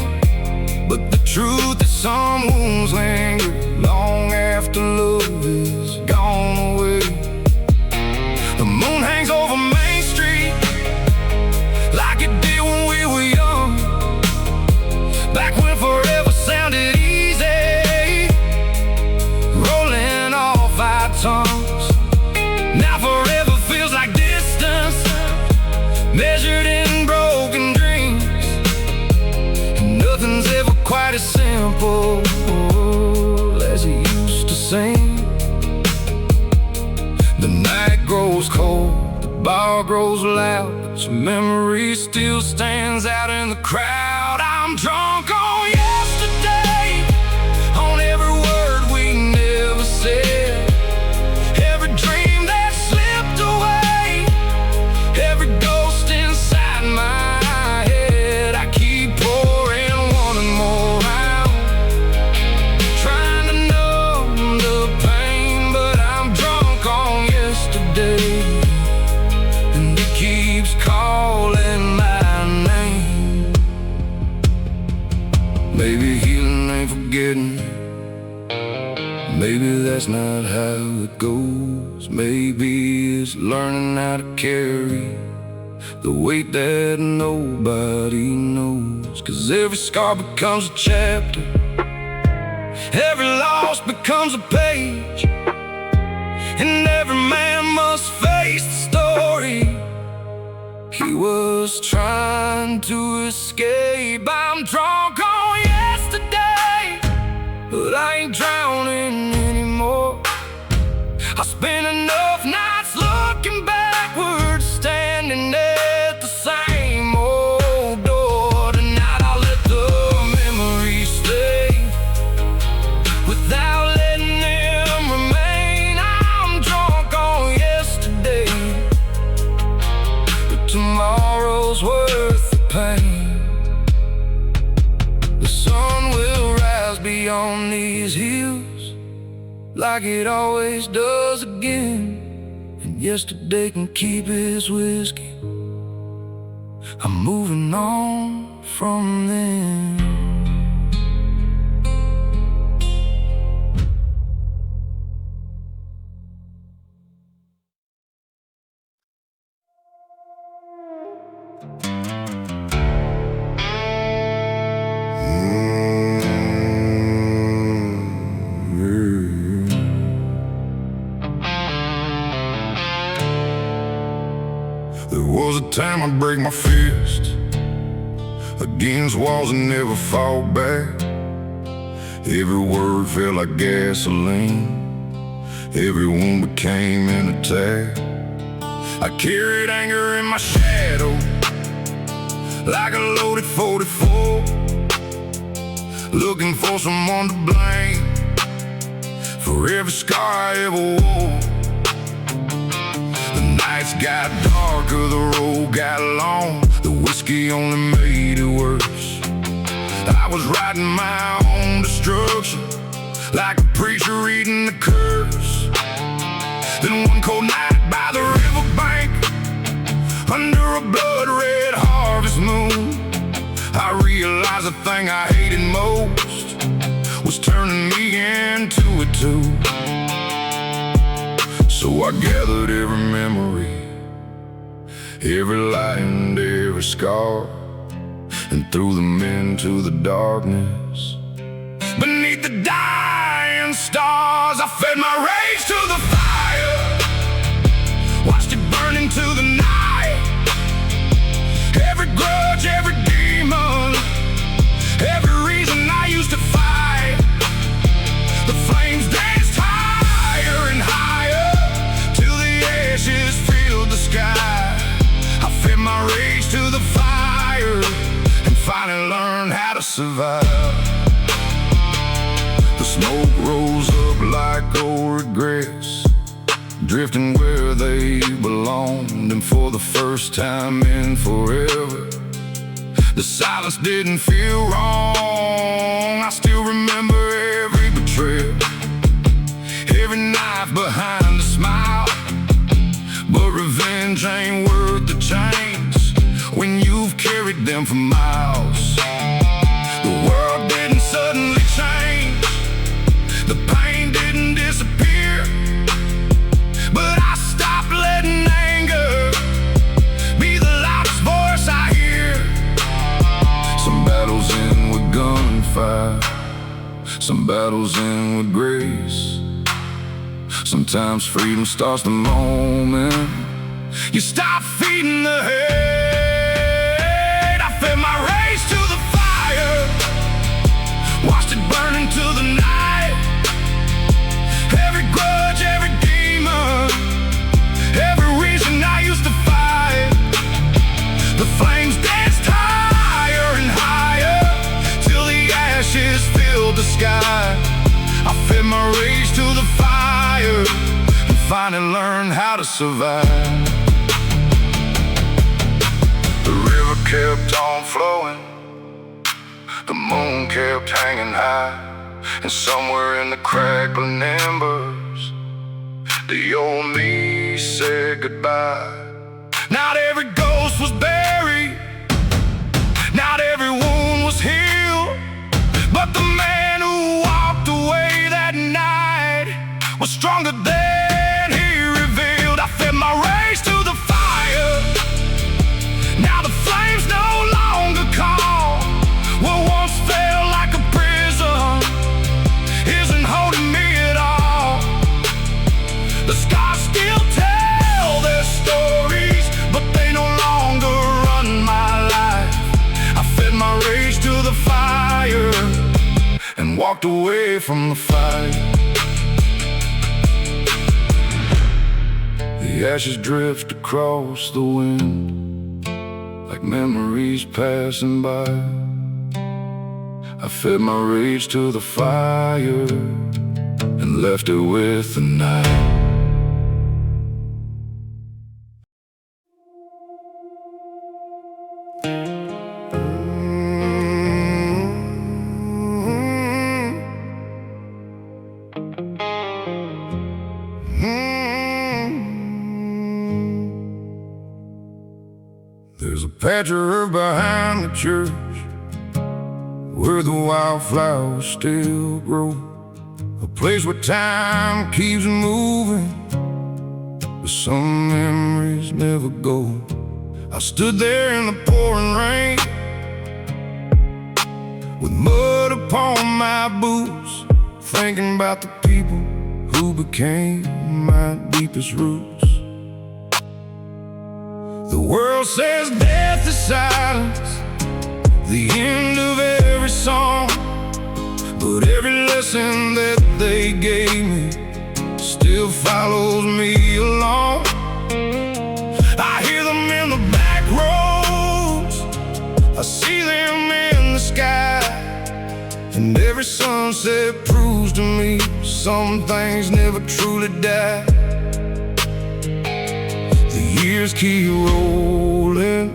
but the truth is some wounds linger long after love is gone away. The moon hangs over Main Street like it did when we were young, back when forever sounded easy, rolling off our tongues. Now forever feels like distance. as he used to sing. The night grows cold, the bar grows loud, but your memory still stands out in the crowd. I'm drunk on yesterday, on every word we never said, every dream that slipped away, every ghost inside my head. I keep pouring one and more out, trying to numb the pain, but I'm drunk on yesterday, and it keeps calling my name. Maybe healing ain't forgetting, maybe that's not how it goes. Maybe it's learning how to carry the weight that nobody knows. 'Cause every scar becomes a chapter, every loss becomes a page, and every man must face the story he was trying to escape. I'm drunk on yesterday, but I ain't drowning anymore. I spent enough nights looking backwards, standing at the same old door. Tonight I'll let the memories stay, without letting them remain. I'm drunk on yesterday, but tomorrow's worth the pain. The sun will rise beyond these hills, like it always does again, and yesterday can keep his whiskey. I'm moving on from them. There was a time I'd break my fist against walls and never fall back. Every word felt like gasoline, every wound became an attack. I carried anger in my shadow, like a loaded 44, looking for someone to blame for every scar I ever wore. The nights got darker, the road got long, the whiskey only made it worse. I was writing my own destruction, like a preacher reading the curse. Then one cold night by the riverbank, under a blood-red harvest moon, I realized the thing I hated most was turning me into it too. So I gathered every memory, every lie and every scar, and threw them into the darkness. Beneath the dying stars, I fed my rage to the fire, watched it burn into the night. Every grudge, every demon, every reason I used to fight, the flames danced higher and higher, till the ashes filled the sky. I fed my rage to the fire, and finally learned how to survive. The smoke rose up like old regrets, drifting where they belonged, and for the first time in forever, the silence didn't feel wrong. I still remember every betrayal, every knife behind a smile, but revenge ain't worth the chains when you've carried them for miles. The world didn't suddenly change, the pain didn't disappear, but I stopped letting anger be the loudest voice I hear. Some battles end with gunfire, some battles end with grace. Sometimes freedom starts the moment you stop feeding the hate. I fed my rage to the fire, watched it burn into fed my rage to the fire and finally learned how to survive. The river kept on flowing, the moon kept hanging high, and somewhere in the crackling embers, the old me said goodbye. Not every ghost was buried, not every wound was healed, but the man who walked away that night was stronger than he revealed. I fed my rage to the fire, now the flames no longer call. What once felt like a prison isn't holding me at all. The scars still tell their stories, but they no longer run my life. I fed my rage to the fire and walked away from the fight. The ashes drift across the wind like memories passing by. I fed my rage to the fire and left it with the night. There's a patch of earth behind the church where the wildflowers still grow, a place where time keeps moving, but some memories never go. I stood there in the pouring rain with mud upon my boots, thinking about the people who became my deepest roots. The world says death is silence, the end of every song, but every lesson that they gave me still follows me along. I hear them in the back roads, I see them in the sky, and every sunset proves to me some things never truly die. The years keep rolling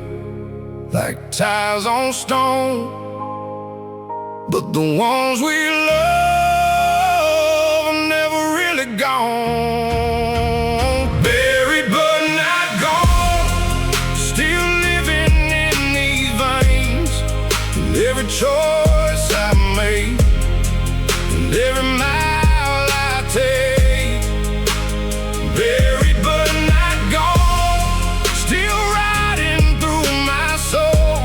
like tires on stone, but the ones we love are never really gone. Buried but not gone, still living in these veins. And every choice I make, and every mile I take. Buried but not gone, still riding through my soul.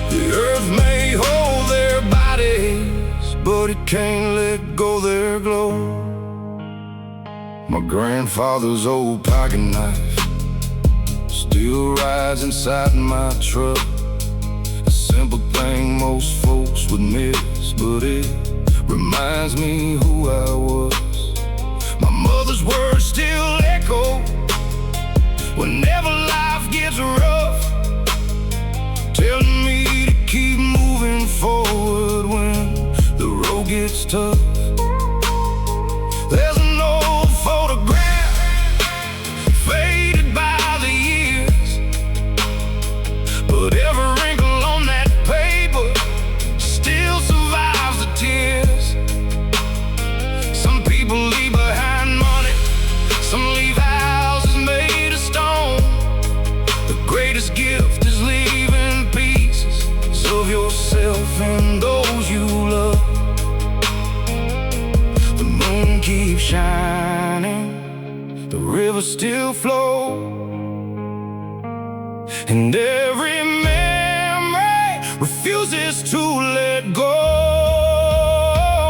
The earth may hold their bodies, but it can't let go their glow. My grandfather's old pocket knife still rides inside my truck, a simple thing most folks would miss, but it reminds me who I was. My mother's words still echo whenever life gets rough, telling me to keep moving forward when the road gets tough. There's an old photograph faded by the years, but every wrinkle on that paper still survives the tears. Some people leave behind money, some leave houses made of stone. The greatest gift is leaving pieces of yourself and those you love. The moon keeps shining, the river still flows, and every memory refuses to let go.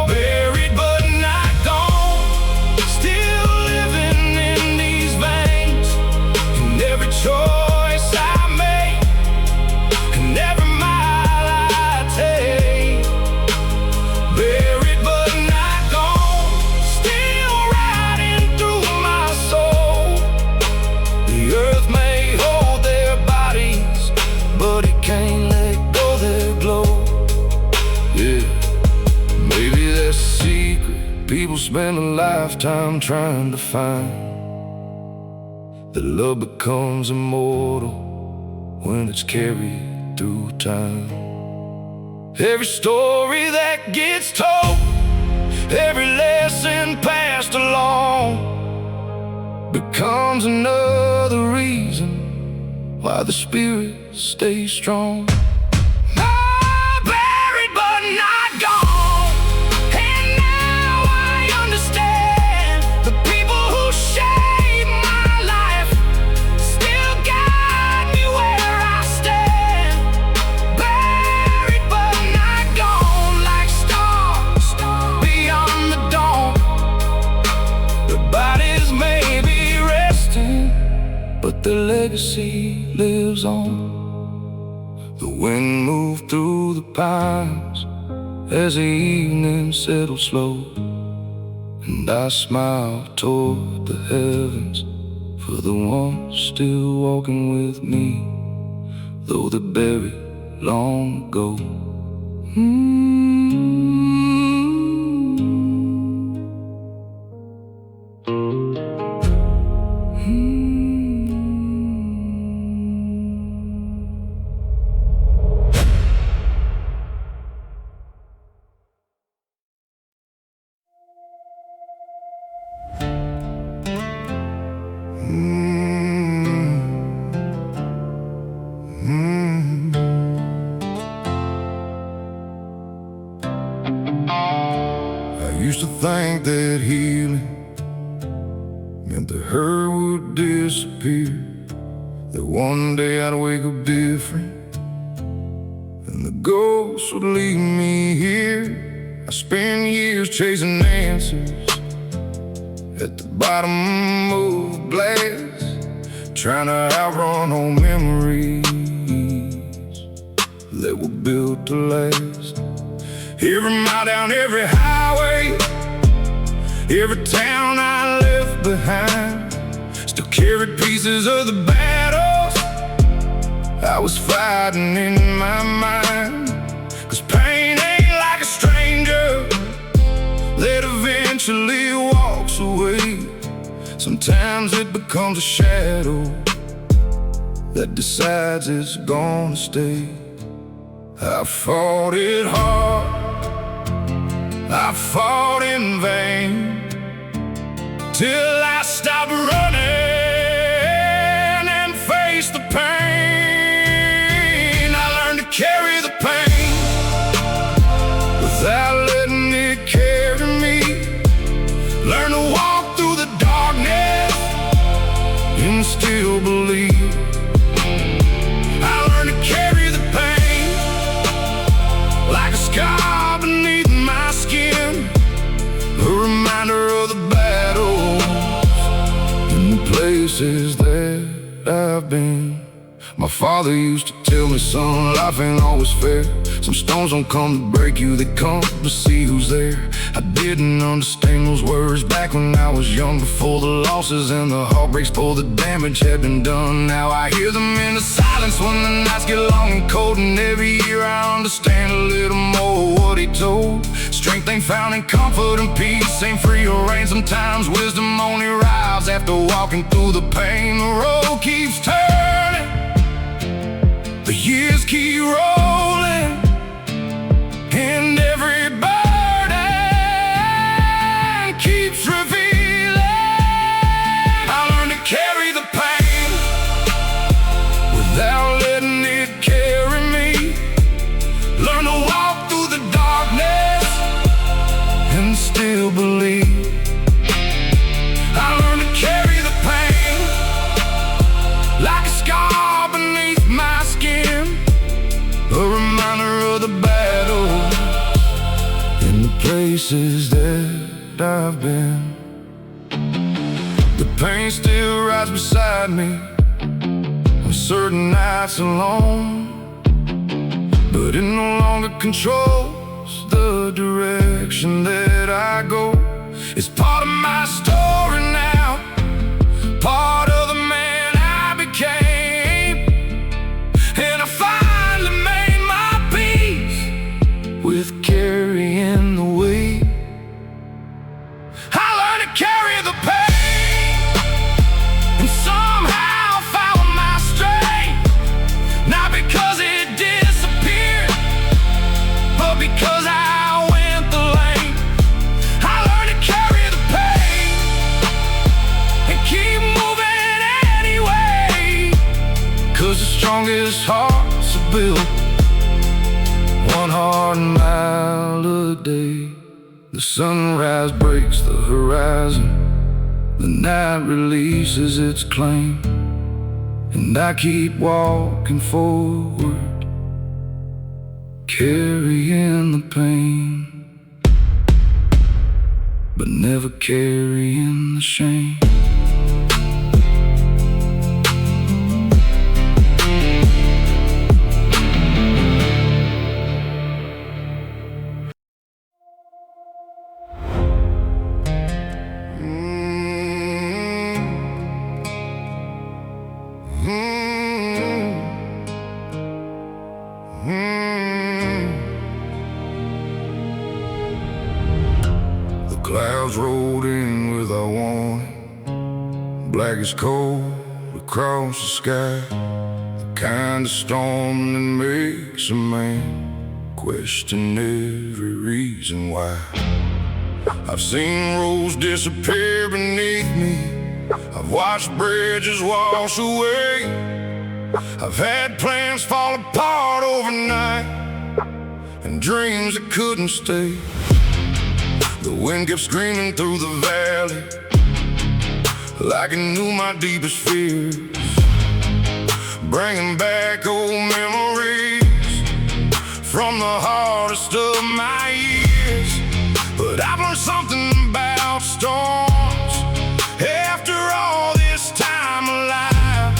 Buried but not gone, still living in these veins. And every choice I make, and every mile I take. Buried but not gone, still riding through my soul. The earth may hold their bodies, but it can't let go their glow. Yeah. people spend a lifetime trying to find that love becomes immortal when it's carried through time. Every story that gets told, every lesson passed along, becomes another reason why the spirit stays strong. But the legacy lives on. The wind moved through the pines as the evening settled slow, and I smiled toward the heavens for the ones still walking with me, though they're buried long ago. I used to think that healing meant the hurt would disappear, that one day I'd wake up different and the ghost would leave me here. I spent years chasing answers at the bottom of a glass, trying to outrun old memories that were built to last. Every mile down every highway, every town I left behind, still carried pieces of the battles I was fighting in my mind. 'Cause pain ain't like a stranger that eventually walks away. Sometimes it becomes a shadow that decides it's gonna stay. I fought it hard, I fought in vain, till I stopped running and faced the pain. I learned to carry the pain without letting it carry me. Learn to walk through the darkness and still believe. I learned to carry the pain like a scar beneath my skin, a reminder of the battles and the places that I've been. My father used to tell me, son, life ain't always fair. Some stones don't come to break you, they come to see who's there. I didn't understand those words back when I was young, before the losses and the heartbreaks, before the damage had been done. Now I hear them in the silence when the nights get long and cold, and every year I understand a little more what he told. Strength ain't found in comfort and peace, ain't free or rain. Sometimes wisdom only arrives after walking through the pain. The road keeps turning, the years keep rolling, and every burden keeps revealing. I learned to carry the pain without letting it carry me. Learn to walk through the darkness and still believe. I learned to carry the pain like a scar beneath my skin, a reminder of the battle and the places that I've been. The pain still rides beside me on certain nights alone, but it no longer controls the direction that I go. It's part of my story now, part of the man I became, and I finally made my peace with carrying the weight his heart's built, one heart and mile a day. The sunrise breaks the horizon, the night releases its claim, and I keep walking forward, carrying the pain, but never carrying the shame. The clouds rolled in without warning, black as coal across the sky, the kind of storm that makes a man question every reason why. I've seen roads disappear beneath me, I've watched bridges wash away, I've had plans fall apart overnight, and dreams that couldn't stay. The wind kept screaming through the valley, like it knew my deepest fears, bringing back old memories from the hardest of my years. But I've learned something about storms after all this time alive.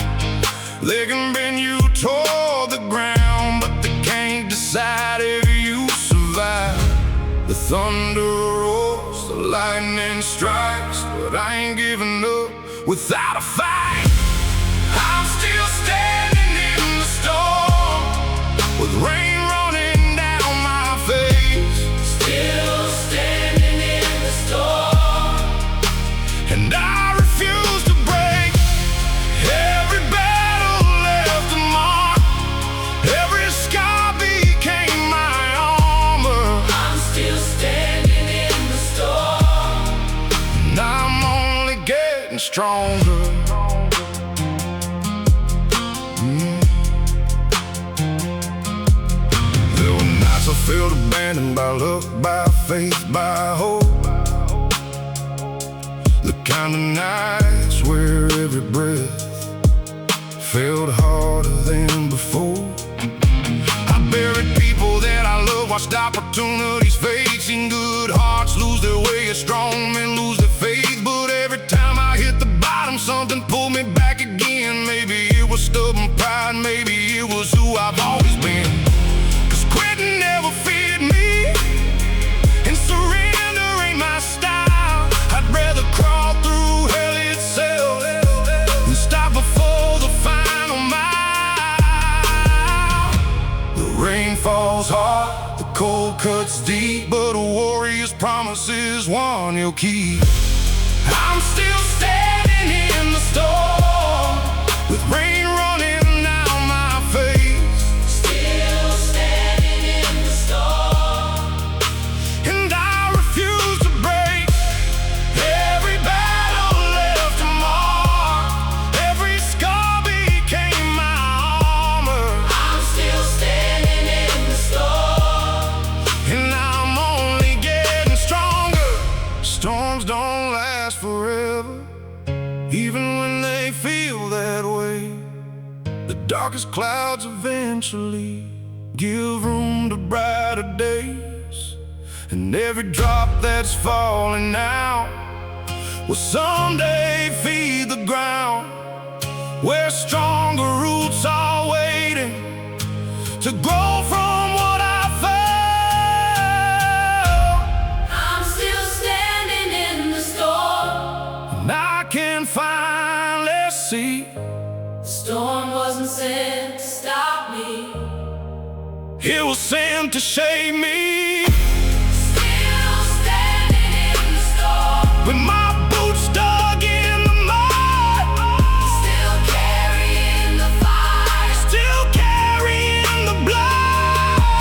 They can bend you toward the ground, but they can't decide if you survive. The thunder roars, the lightning strikes, but I ain't giving up without a fight. I'm still standing in the storm, with rain running down my face. Still standing in the storm, and I refuse to break. Every battle left a mark, every scar became my armor. I'm still standing in the storm, and I'm only getting stronger. There were nights I felt abandoned by luck, by faith, by hope. The kind of nights where every breath felt harder than before. I buried people that I loved, watched opportunities fade, seen good hearts lose their way, as strong men lose their faith. But every time I hit the bottom, something pulled me back again. Maybe it was stubborn pride, maybe it was who I've always been. 'Cause quitting never fit me, and surrender ain't my style. I'd rather crawl through hell itself than stop before the final mile. The rain falls hard, the cold cuts deep, but a warrior's promise is one he'll keep. I'm still standing in the storm, with rain running down my face. Still standing in the storm, and I refuse to break. Every battle left a mark, every scar became my armor. I'm still standing in the storm, and I'm only getting stronger. Storms don't last forever, even when they feel that way. The darkest clouds eventually give room to brighter days, and every drop that's falling now will someday feed the ground, where stronger roots are waiting to grow from what I felt. I'm still standing in the storm, and I can finally see the storm wasn't sent to stop me, it was sent to shape me. Still standing in the storm, with my boots dug in the mud, still carrying the fire, still carrying the blood.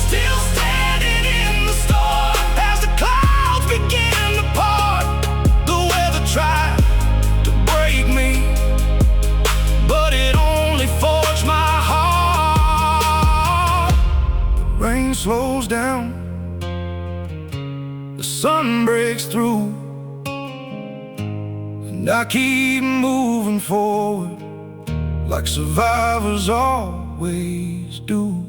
Still standing in the storm, as the clouds begin to part. The weather tried to break me, but it only falls the sun breaks through, and I keep moving forward like survivors always do.